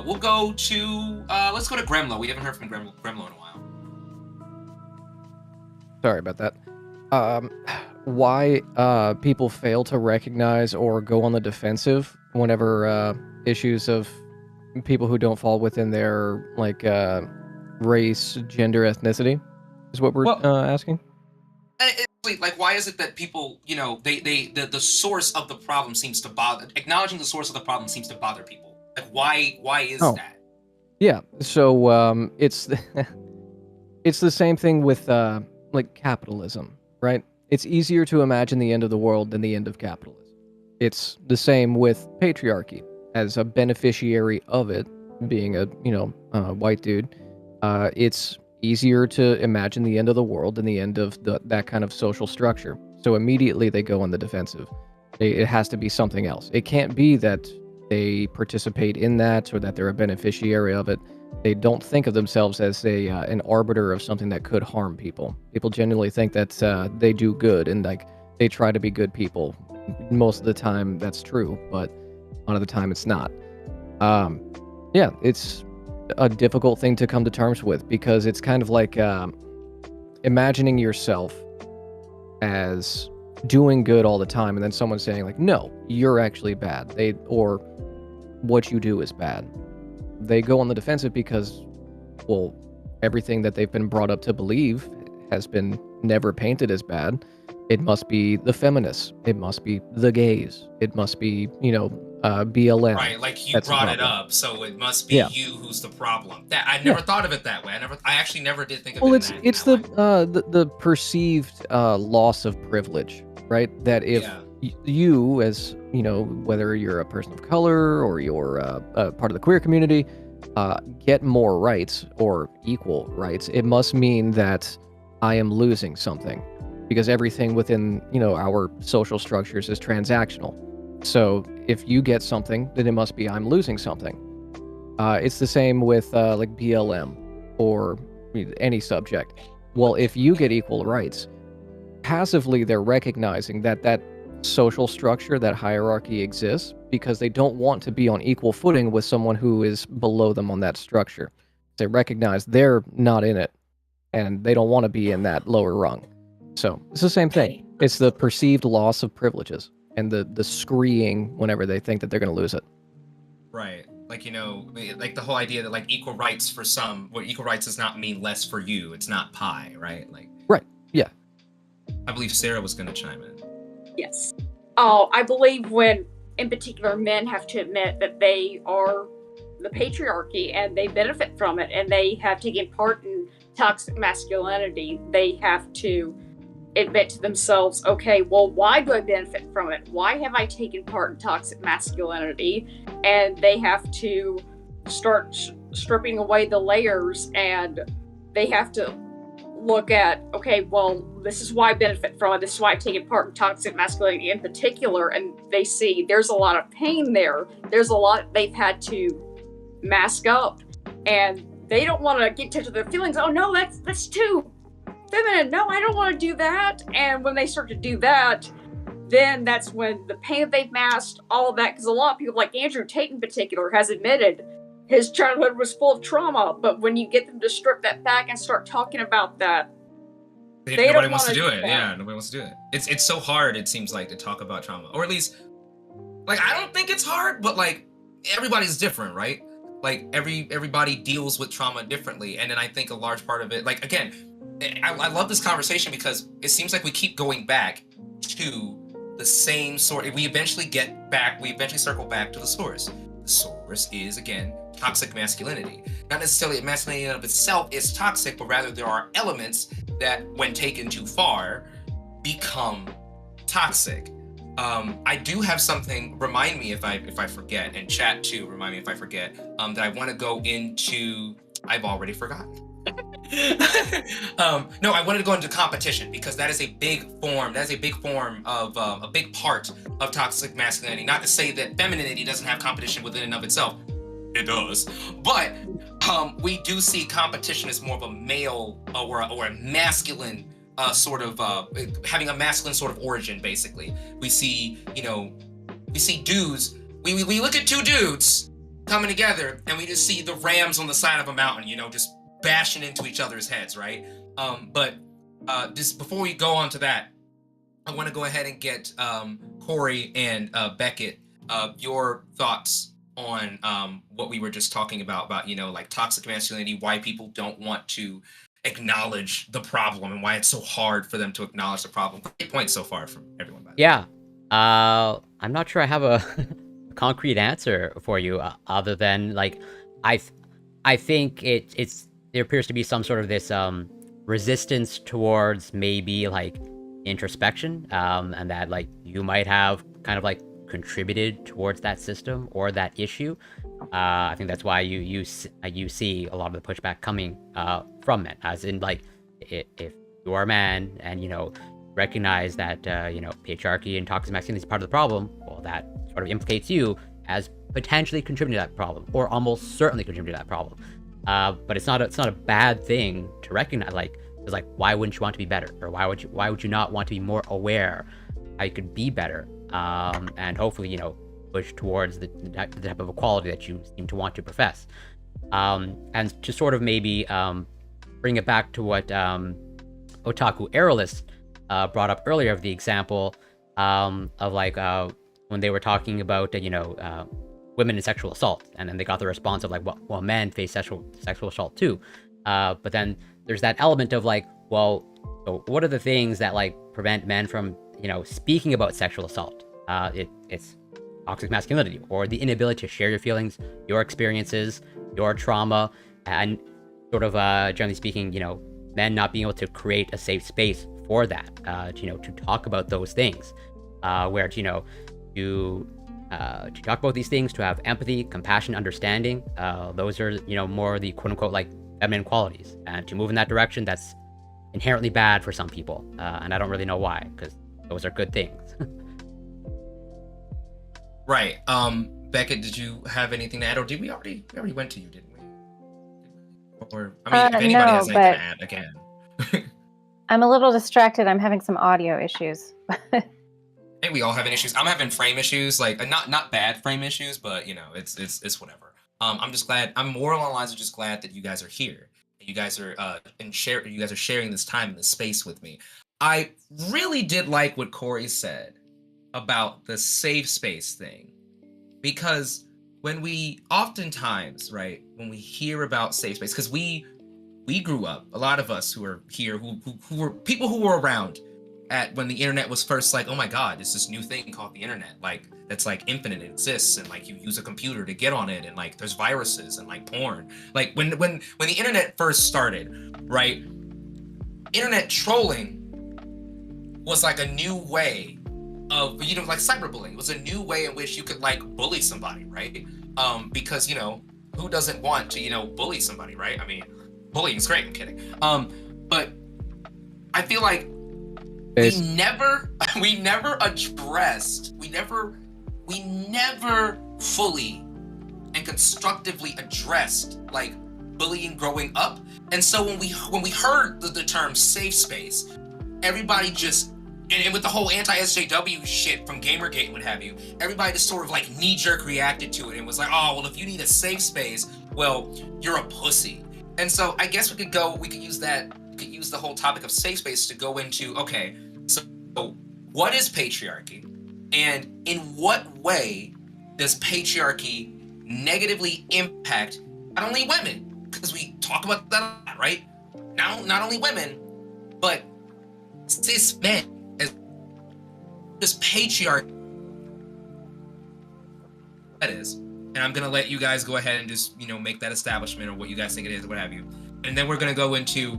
We'll go to let's go to Gremlo. We haven't heard from Gremlo in a while. Sorry about that. Why people fail to recognize or go on the defensive whenever issues of people who don't fall within their like race, gender, ethnicity is what we're asking. Like, why is it that people, the source of the problem seems to bother, acknowledging the source of the problem seems to bother people? Like, why is that? Yeah, so it's it's the same thing with like capitalism, right? It's easier to imagine the end of the world than the end of capitalism. It's the same with patriarchy. As a beneficiary of it, being a white dude, it's easier to imagine the end of the world than the end of that kind of social structure. So immediately they go on the defensive. It has to be something else. It can't be that they participate in that or that they're a beneficiary of it. They don't think of themselves as an arbiter of something that could harm people. People genuinely think that they do good and like they try to be good people. Most of the time that's true, but a lot of the time it's not. Yeah, it's a difficult thing to come to terms with because it's kind of like imagining yourself as doing good all the time, and then someone saying like, "No, you're actually bad." Or what you do is bad. They go on the defensive because, well, everything that they've been brought up to believe has been never painted as bad. It must be the feminists. It must be the gays. It must be, BLM. Right, like you That's the brought it problem. up, so it must be Yeah. you who's the problem. That I Yeah. never thought of it that way. I actually never did think of Well, it it's in that way. the perceived loss of privilege, right? That if Yeah. you, as whether you're a person of color or you're part of the queer community, get more rights or equal rights, it must mean that I am losing something, because everything within our social structures is transactional. So if you get something, then it must be I'm losing something. It's the same with like BLM or any subject. Well, if you get equal rights, passively they're recognizing that that social structure, that hierarchy exists because they don't want to be on equal footing with someone who is below them on that structure. They recognize they're not in it and they don't want to be in that lower rung. So it's the same thing. It's the perceived loss of privileges and the screeing whenever they think that they're going to lose it. Right. Like, like the whole idea that like equal rights for some, where equal rights does not mean less for you. It's not pie, right? Like, Right. Yeah. I believe Sarah was going to chime in. Yes. Oh, I believe when, in particular, men have to admit that they are the patriarchy and they benefit from it and they have taken part in toxic masculinity, they have to admit to themselves, okay, well, why do I benefit from it? Why have I taken part in toxic masculinity? And they have to start stripping away the layers, and they have to look at, okay, well, this is why I benefit from it. This is why I've taken part in toxic masculinity in particular. And they see there's a lot of pain there. There's a lot they've had to mask up, and they don't want to get in touch with their feelings. Oh no, that's too feminine. No, I don't want to do that. And when they start to do that, then that's when the pain that they've masked, all of that, because a lot of people, like Andrew Tate in particular, has admitted his childhood was full of trauma. But when you get them to strip that back and start talking about that, Nobody wants to do it. Yeah, nobody wants to do it. It's so hard, it seems like, to talk about trauma. Or at least, like, I don't think it's hard, but like everybody's different, right? Like everybody deals with trauma differently. And then I think a large part of it, like, again, I love this conversation because it seems like we keep going back to the same sort. We eventually circle back to the source. The source is, again, toxic masculinity. Not necessarily masculinity in and of itself is toxic, but rather there are elements that, when taken too far, become toxic. I do have something, remind me if I forget, and chat too, remind me if I forget, that I want to go into. I've already forgotten. No, I wanted to go into competition because that is a big form. That is a big form of a big part of toxic masculinity. Not to say that femininity doesn't have competition within and of itself. It does, but we do see competition as more of a male or a masculine sort of having a masculine sort of origin. Basically, we see dudes. We look at two dudes coming together, and we just see the rams on the side of a mountain. Just bashing into each other's heads, right? But just before we go on to that, I want to go ahead and get Corey and Beckett your thoughts on what we were just talking about like toxic masculinity, why people don't want to acknowledge the problem, and why it's so hard for them to acknowledge the problem. Great points so far from everyone. By the way. Yeah. I'm not sure I have a concrete answer for you, other than like I think there appears to be some sort of this resistance towards maybe like introspection, and that like you might have kind of like contributed towards that system or that issue. I think that's why you see a lot of the pushback coming from men, as in like if you are a man and recognize that patriarchy and toxic masculinity is part of the problem, well, that sort of implicates you as potentially contributing to that problem, or almost certainly contributing to that problem. But it's not a bad thing to recognize. Like, it's like, why wouldn't you want to be better, or why would you not want to be more aware how you could be better? And hopefully, push towards the type of equality that you seem to want to profess. And to sort of maybe bring it back to what Otaku Aerolist brought up earlier, of the example of like when they were talking about women and sexual assault, and then they got the response of like, well, men face sexual assault too, but then there's that element of like, well, so what are the things that like prevent men from speaking about sexual assault? It's toxic masculinity, or the inability to share your feelings, your experiences, your trauma, and sort of generally speaking, men not being able to create a safe space for that, to talk about those things, where to talk about these things, to have empathy, compassion, understanding. Those are more the quote unquote like feminine qualities, and to move in that direction, that's inherently bad for some people, and I don't really know why, because those are good things. Right. Beckett, did you have anything to add, or did we already went to you, didn't we? Or if anybody no, has anything to add again. I'm a little distracted. I'm having some audio issues. I think we all having issues. I'm having frame issues, like not bad frame issues, but it's whatever. I'm just glad. I'm more along the lines of just glad that you guys are here. You guys are you guys are sharing this time and this space with me. I really did like what Corey said about the safe space thing, because when we oftentimes, right, when we hear about safe space, because we grew up, a lot of us who are here, who were people who were around at when the internet was first like, oh my god, it's this new thing called the internet, like that's like infinite, it exists, and like you use a computer to get on it, and like there's viruses and like porn. Like when the internet first started, right, internet trolling was like a new way of, like cyberbullying was a new way in which you could like bully somebody, right? Because who doesn't want to bully somebody, right? I mean, bullying's great. I'm kidding. But I feel like we never fully and constructively addressed like bullying growing up. And so when we heard the term safe space, everybody just, and with the whole anti-SJW shit from Gamergate and what have you, everybody just sort of like knee-jerk reacted to it and was like, oh, well, if you need a safe space, well, you're a pussy. And so I guess we could use the whole topic of safe space to go into, okay, so what is patriarchy? And in what way does patriarchy negatively impact not only women, because we talk about that a lot, right? Not only women, but cis men. This patriarchy that is, and I'm gonna let you guys go ahead and just make that establishment or what you guys think it is or what have you, and then we're gonna go into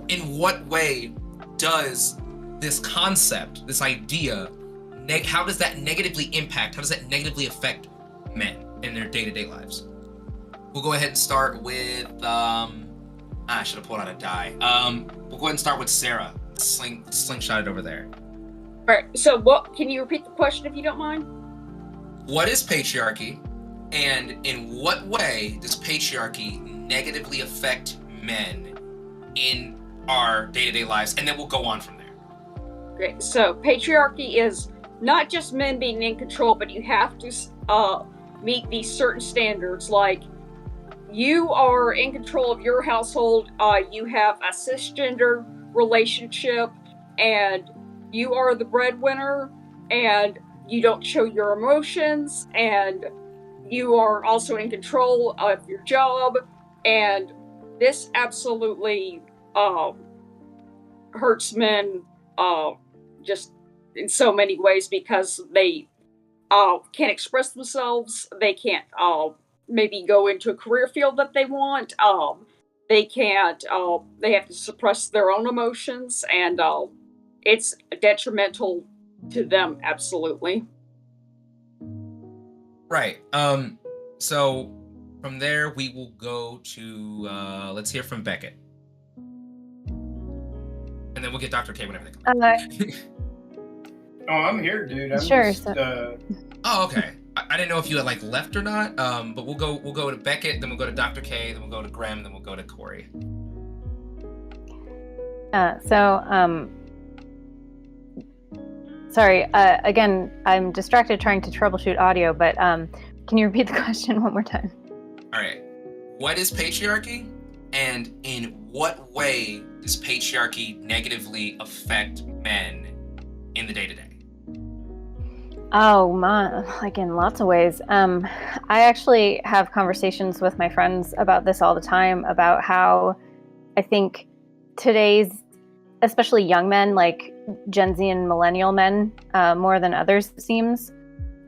in what way does this concept, this idea, how does that negatively impact, how does that negatively affect men in their day-to-day lives? We'll go ahead and start with I should have pulled out a die. We'll go ahead and start with Sarah. Slingshot it over there. All right, so can you repeat the question if you don't mind? What is patriarchy, and in what way does patriarchy negatively affect men in our day-to-day lives? And then we'll go on from there. Great. So patriarchy is not just men being in control, but you have to meet these certain standards. Like, you are in control of your household, you have a cisgender relationship, and you are the breadwinner, and you don't show your emotions, and you are also in control of your job, and this absolutely hurts men just in so many ways, because they can't express themselves, they can't maybe go into a career field that they want, they can't, they have to suppress their own emotions, and it's detrimental to them, absolutely. Right. So from there we will go to let's hear from Beckett, and then we'll get Dr. K whenever they come back. Oh, I'm here, dude. I'm Sure. Just, Oh, okay. I didn't know if you had like left or not. But we'll go to Beckett, then we'll go to Dr. K, then we'll go to Graham, then we'll go to Corey. Sorry. Again, I'm distracted trying to troubleshoot audio, but can you repeat the question one more time? All right. What is patriarchy? And in what way does patriarchy negatively affect men in the day-to-day? Oh, like in lots of ways. I actually have conversations with my friends about this all the time, about how I think today's, especially young men, like Gen Z and millennial men, more than others, it seems,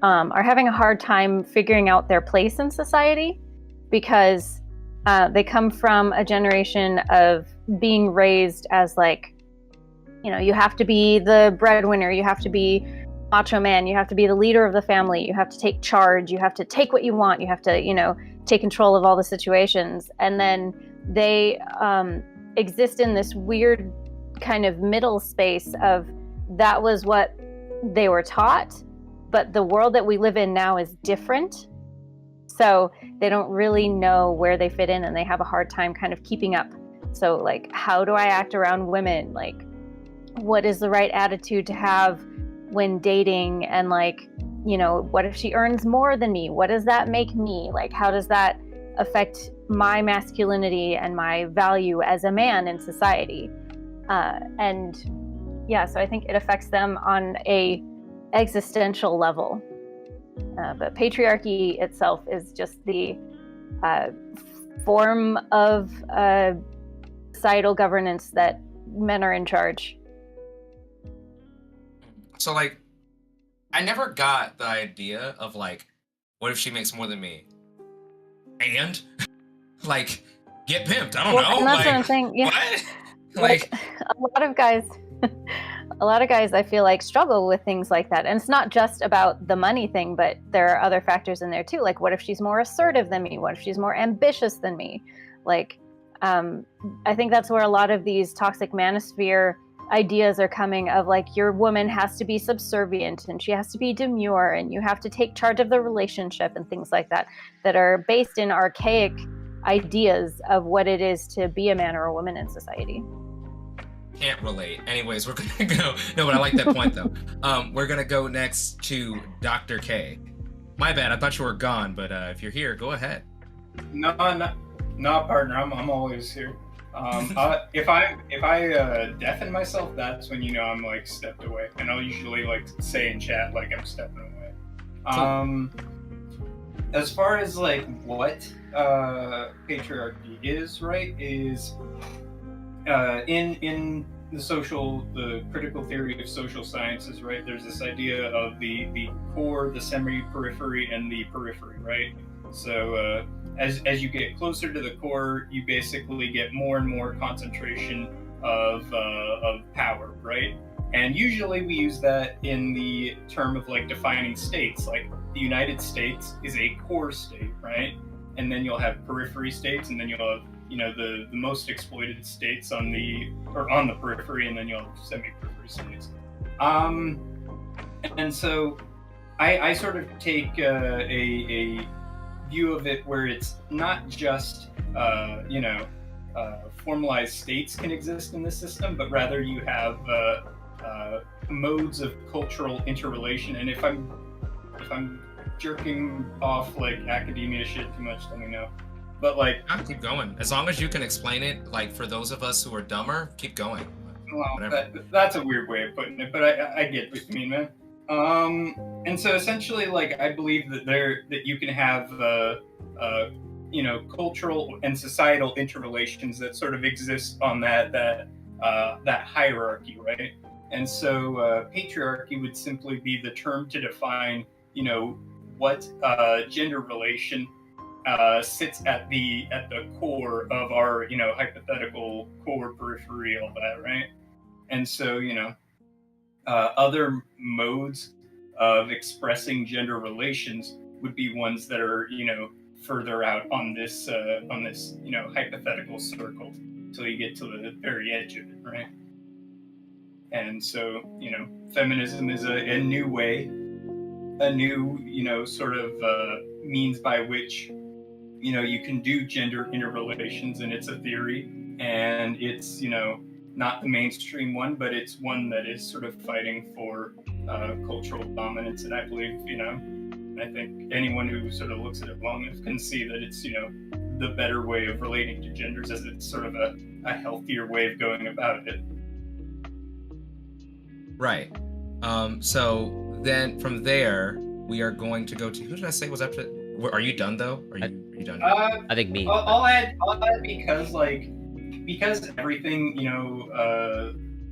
are having a hard time figuring out their place in society because they come from a generation of being raised as like, you have to be the breadwinner, you have to be macho man, you have to be the leader of the family, you have to take charge, you have to take what you want, you have to, take control of all the situations. And then they exist in this weird kind of middle space of that was what they were taught, but the world that we live in now is different. So they don't really know where they fit in and they have a hard time kind of keeping up. So like, how do I act around women? Like, what is the right attitude to have when dating? And like, what if she earns more than me? What does that make me? Like, how does that affect my masculinity and my value as a man in society? And yeah, so I think it affects them on a existential level. But patriarchy itself is just the form of societal governance that men are in charge. So like, I never got the idea of like, what if she makes more than me? And like, get pimped. I don't know. And that's like, what I'm saying. Yeah. What? Like a lot of guys I feel like struggle with things like that. And it's not just about the money thing, but there are other factors in there too. Like, what if she's more assertive than me? What if she's more ambitious than me? Like, I think that's where a lot of these toxic manosphere ideas are coming of like, your woman has to be subservient and she has to be demure and you have to take charge of the relationship and things like that, that are based in archaic ideas of what it is to be a man or a woman in society. Can't relate. Anyways, we're gonna go. No, but I like that point though. We're gonna go next to Dr. K. My bad. I thought you were gone, but if you're here, go ahead. No, partner. I'm always here. If I deafen myself, that's when I'm like stepped away, and I'll usually like say in chat like I'm stepping away. Cool. As far as like what patriarchy is, right? Is in the critical theory of social sciences, right? There's this idea of the core, the semi-periphery, and the periphery, right? So as you get closer to the core, you basically get more and more concentration of power, right? And usually we use that in the term of like defining states. Like the United States is a core state, right? And then you'll have periphery states, and then you'll have the most exploited states on the periphery, and then you'll have semi-periphery states. And so I sort of take a view of it where it's not just formalized states can exist in this system, but rather you have modes of cultural interrelation. And if I'm jerking off like academia shit too much, let me know. But like, I'll keep going. As long as you can explain it, like for those of us who are dumber, keep going. Well, that's a weird way of putting it, but I get what you mean, man. And so essentially, like, I believe that you can have cultural and societal interrelations that sort of exist on that hierarchy, right? And so patriarchy would simply be the term to define, what gender relation sits at the core of our hypothetical core, periphery, all that, right? And so other modes of expressing gender relations would be ones that are further out on this hypothetical circle till you get to the very edge of it, right? And so feminism is a new way, a new sort of means by which you can do gender interrelations, and it's a theory, and it's not the mainstream one, but it's one that is sort of fighting for cultural dominance, and I believe, I think anyone who sort of looks at it long enough can see that it's, the better way of relating to genders, as it's sort of a healthier way of going about it. Right. So then from there, we are going to go to, who did I say was after? Are you done though? Are you done? I think me. I'll add because everything,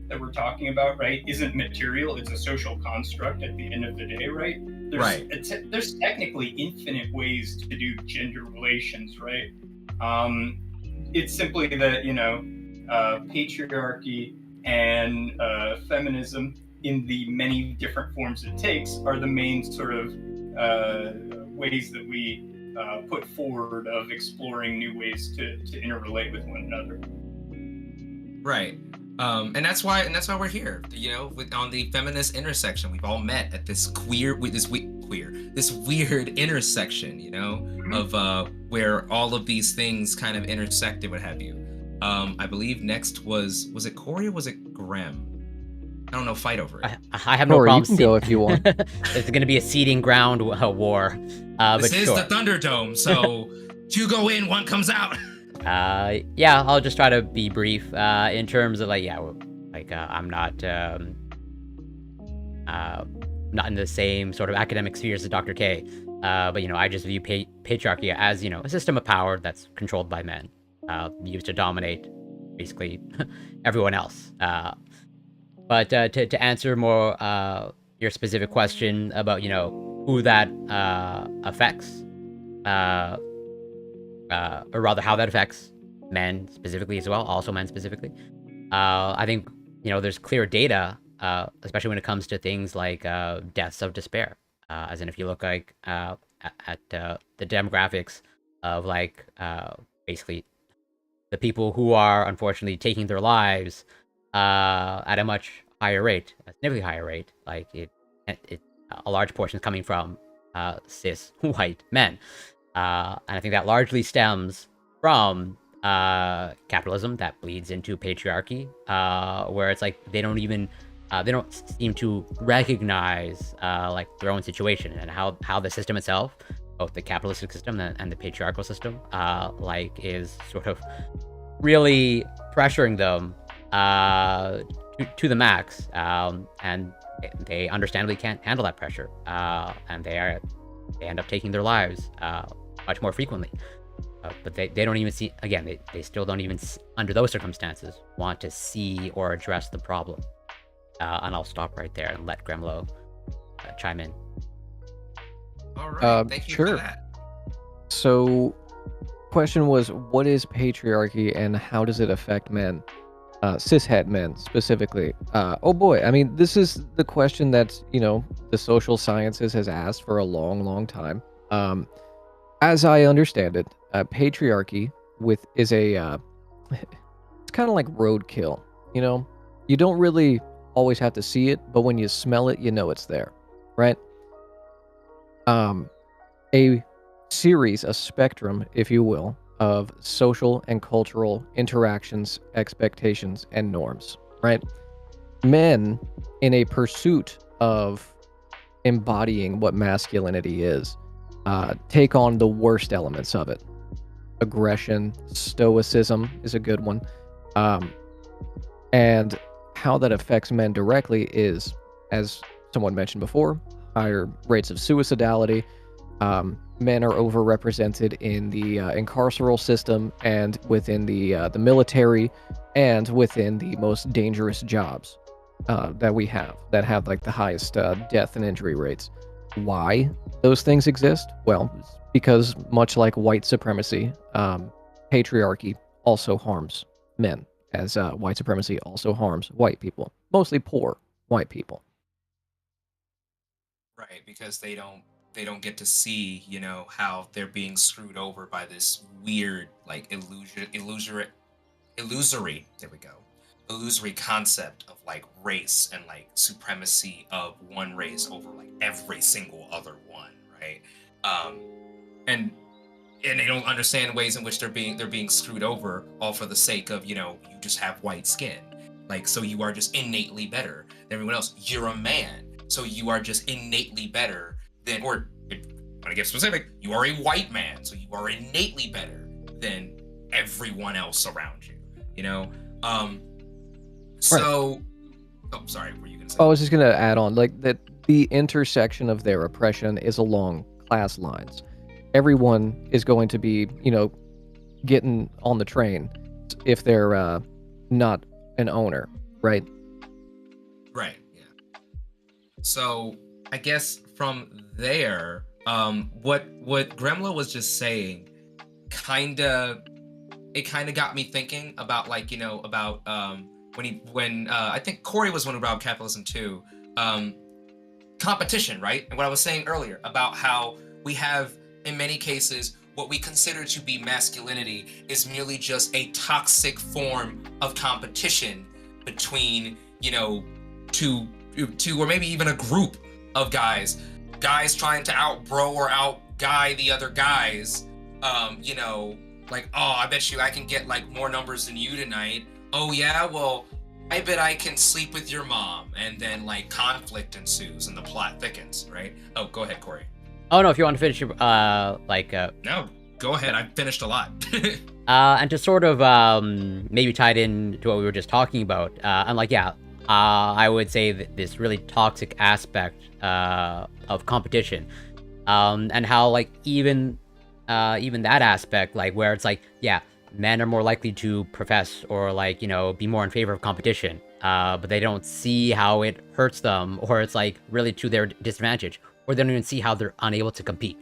that we're talking about, right, isn't material. It's a social construct at the end of the day, right? There's technically infinite ways to do gender relations, right? It's simply that, patriarchy and feminism, in the many different forms it takes, are the main sort of ways that we put forward of exploring new ways to interrelate with one another. Right. And that's why we're here. On the feminist intersection, we've all met at this this weird intersection, of where all of these things kind of intersected, what have you. I believe next was it Corey or was it Graham? I don't know. Fight over it. I have no Corey, problem. you can go if you want. It's going to be a seeding ground war. This is the Thunderdome, so two go in, one comes out. Yeah, I'll just try to be brief. In terms of I'm not in the same sort of academic spheres as Dr. K. But I just view patriarchy as a system of power that's controlled by men, used to dominate basically everyone else. But to answer more your specific question about who that affects, or rather how that affects men specifically as well, also men specifically. I think there's clear data, especially when it comes to things like deaths of despair. As in, if you look at the demographics of basically the people who are unfortunately taking their lives at a much higher rate, a significantly higher rate, a large portion is coming from cis white men. And I think that largely stems from capitalism that bleeds into patriarchy, where it's they don't seem to recognize their own situation and how the system itself, both the capitalistic system and the patriarchal system, is sort of really pressuring them to the max, and they understandably can't handle that pressure, and they end up taking their lives much more frequently. But they don't even see, again, they still don't even, under those circumstances, want to see or address the problem. And I'll stop right there and let Gremlo chime in. All right, thank you sure. for that. So, question was, what is patriarchy and how does it affect men? Cishet men specifically. Oh boy, I mean, this is the question that the social sciences has asked for a long, long time. As I understand it, patriarchy is a it's kind of like roadkill. You don't really always have to see it, but when you smell it, you know it's there, right? A series, a spectrum, if you will, of social and cultural interactions, expectations, and norms, right? Men, in a pursuit of embodying what masculinity is, take on the worst elements of it. Aggression, stoicism is a good one. And how that affects men directly is, as someone mentioned before, higher rates of suicidality. Men are overrepresented in the incarceral system and within the military and within the most dangerous jobs that we have, that have the highest death and injury rates. Why those things exist? Well, because much like white supremacy, patriarchy also harms men, as white supremacy also harms white people, mostly poor white people. Right, because they don't get to see, how they're being screwed over by this weird, illusory concept of race and supremacy of one race over every single other one, right? And they don't understand ways in which they're being screwed over, all for the sake of, you just have white skin, so you are just innately better than everyone else. You're a man. so you are just innately better than, or when I get specific, you are a white man, so you are innately better than everyone else around you. You know, so. Oh, sorry. What were you gonna say? I was just gonna add on, like, that the intersection of their oppression is along class lines. Everyone is going to be, getting on the train if they're not an owner, right? Right. Yeah. So I guess from there, what Gremlo was just saying, it kind of got me thinking about, like, about when I think Corey was one who brought up capitalism too, competition, right? And what I was saying earlier about how we have, in many cases, what we consider to be masculinity is merely just a toxic form of competition between, two or maybe even a group of guys trying to outbro or outguy the other guys. Like, oh, I bet you I can get like more numbers than you tonight. Oh yeah, well, I bet I can sleep with your mom. And then like conflict ensues and the plot thickens, right? Oh, go ahead, Corey. Oh no, if you want to finish your No, go ahead. I finished a lot. And to sort of maybe tie it in to what we were just talking about, and like, yeah, I would say that this really toxic aspect of competition, and how like even that aspect, like where it's like, yeah, men are more likely to profess or like, be more in favor of competition, but they don't see how it hurts them, or it's like really to their disadvantage, or they don't even see how they're unable to compete.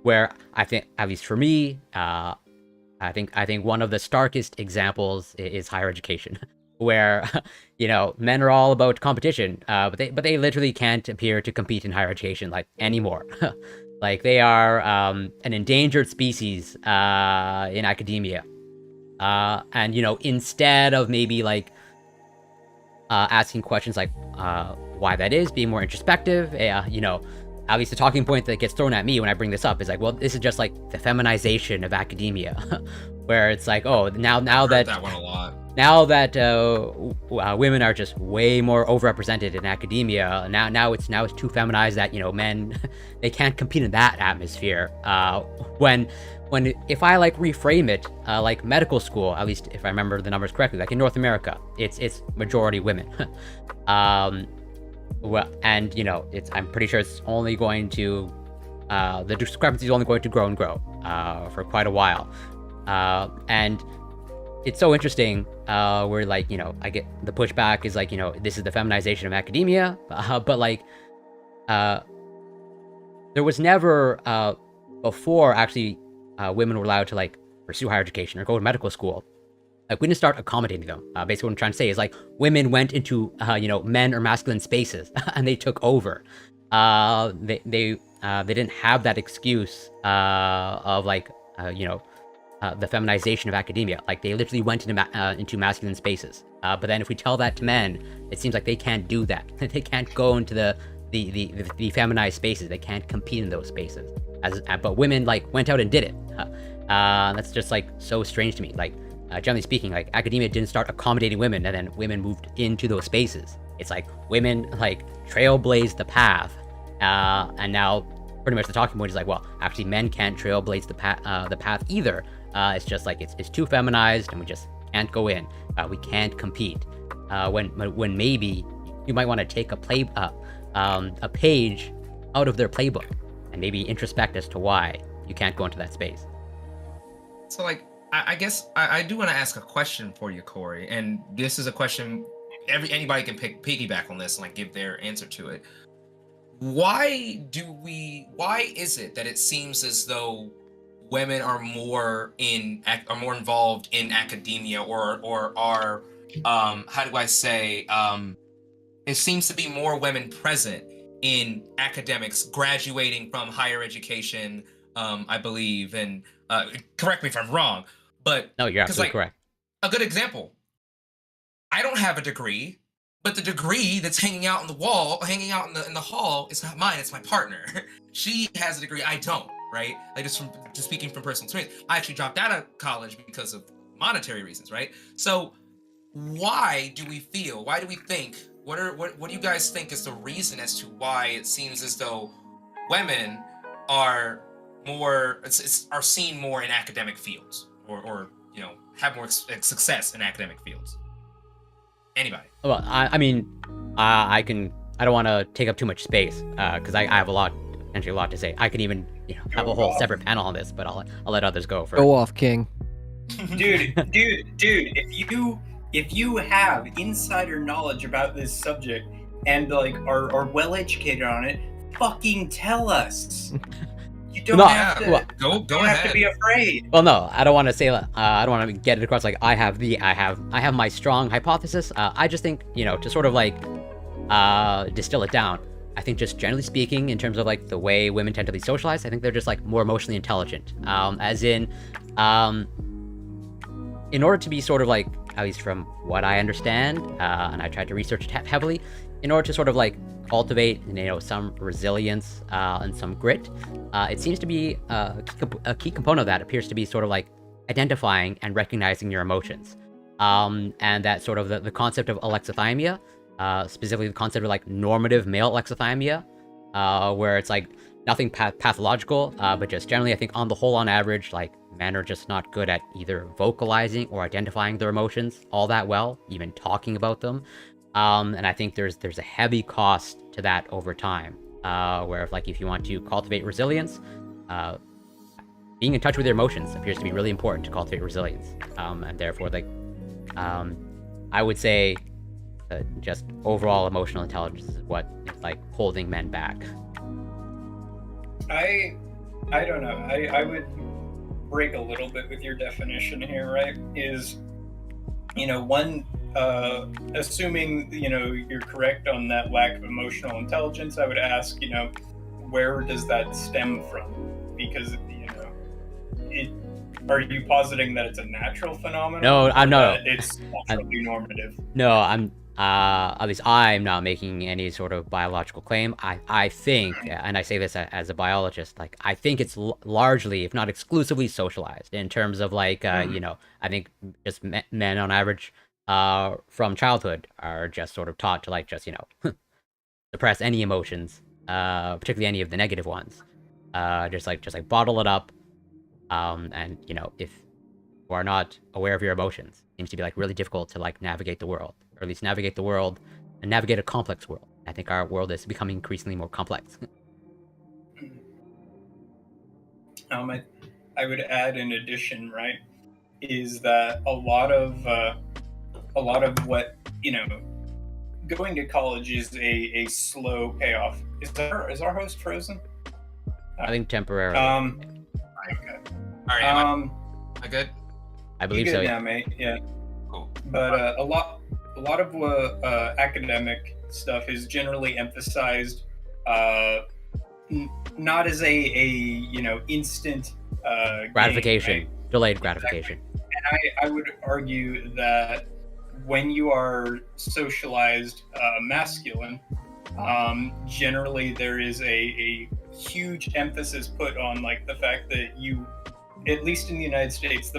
Where I think, at least for me, I think one of the starkest examples is higher education, where men are all about competition, but they literally can't appear to compete in higher education like anymore. Like they are an endangered species in academia, and instead of maybe like asking questions like why that is, being more introspective, at least the talking point that gets thrown at me when I bring this up is like, well, this is just like the feminization of academia, where it's like, oh, now that one a lot. Now that women are just way more overrepresented in academia, now it's too feminized that men they can't compete in that atmosphere. When if I like reframe it, like medical school, at least if I remember the numbers correctly, like in North America, it's majority women. Well, and I'm pretty sure it's only going to the discrepancy is only going to grow and grow for quite a while, and it's so interesting where like I get the pushback is like this is the feminization of academia, but like there was never before actually women were allowed to like pursue higher education or go to medical school. Like we didn't start accommodating them. Basically what I'm trying to say is like women went into men or masculine spaces and they took over. They didn't have that excuse of like the feminization of academia. Like they literally went into masculine spaces. But then if we tell that to men, it seems like they can't do that. They can't go into the feminized spaces. They can't compete in those spaces. But women like went out and did it. That's just like so strange to me. Like generally speaking, like academia didn't start accommodating women and then women moved into those spaces. It's like women like trailblazed the path, and now pretty much the talking point is like, well, actually men can't trailblaze the path either. It's just like it's too feminized and we just can't go in. We can't compete. When maybe you might want to take a page out of their playbook and maybe introspect as to why you can't go into that space. So like I guess I do want to ask a question for you, Corey, and this is a question anybody can piggyback on this and like give their answer to it. Why is it that it seems as though women are more involved in academia or are how do I say it seems to be more women present in academics graduating from higher education, I believe, and correct me if I'm wrong, but no, you're absolutely correct. A good example, I don't have a degree, but the degree that's hanging out in the hall, it's not mine, it's my partner. She has a degree, I don't, right? Like just speaking from personal experience, I actually dropped out of college because of monetary reasons, right? So why do we think what do you guys think is the reason as to why it seems as though women are are seen more in academic fields, or have more success in academic fields? Anybody? Well, I mean, I can. I don't want to take up too much space because I have potentially a lot to say. I can even have a whole separate panel on this, but I'll let others go first. Go off, King. dude, if you have insider knowledge about this subject and like are well educated on it, fucking tell us. You don't have to. Well, go have ahead. to be afraid. Well, no, I don't want to say. I don't want to get it across like I have my strong hypothesis. I just think to sort of like distill it down. I think just generally speaking, in terms of like the way women tend to be socialized, I think they're just like more emotionally intelligent. As in order to be sort of like, at least from what I understand, and I tried to research it heavily, in order to sort of like cultivate some resilience and some grit, it seems to be a key component of that appears to be sort of like identifying and recognizing your emotions, and that sort of the concept of alexithymia, specifically the concept of like normative male alexithymia, where it's like nothing pathological, but just generally I think on the whole, on average, like men are just not good at either vocalizing or identifying their emotions all that well, even talking about them. And I think there's a heavy cost to that over time, where if you want to cultivate resilience, being in touch with your emotions appears to be really important to cultivate resilience. And therefore, I would say just overall emotional intelligence is what is like holding men back. I don't know. I would break a little bit with your definition here, right? Is one, assuming you're correct on that lack of emotional intelligence, I would ask where does that stem from? Because are you positing that it's a natural phenomenon? No, I'm not. It's naturally normative. No, I'm. At least I'm not making any sort of biological claim. I think, and I say this as a biologist, like I think it's largely, if not exclusively, socialized in terms of like I think just men on average from childhood are just sort of taught to like just suppress any emotions, particularly any of the negative ones, just like bottle it up, and if you are not aware of your emotions, it seems to be like really difficult to like navigate the world. Or at least navigate the world and navigate a complex world. I think our world is becoming increasingly more complex. I would add in addition, right, is that a lot of what going to college is a slow payoff. Is our host frozen? I think temporarily. Okay. All right, am I good? I believe you good so. now, mate. Yeah. Cool. But a lot of academic stuff is generally emphasized not as a instant gratification, gain, right? delayed gratification. And I would argue that when you are socialized masculine, generally there is a huge emphasis put on like the fact that you, at least in the United States,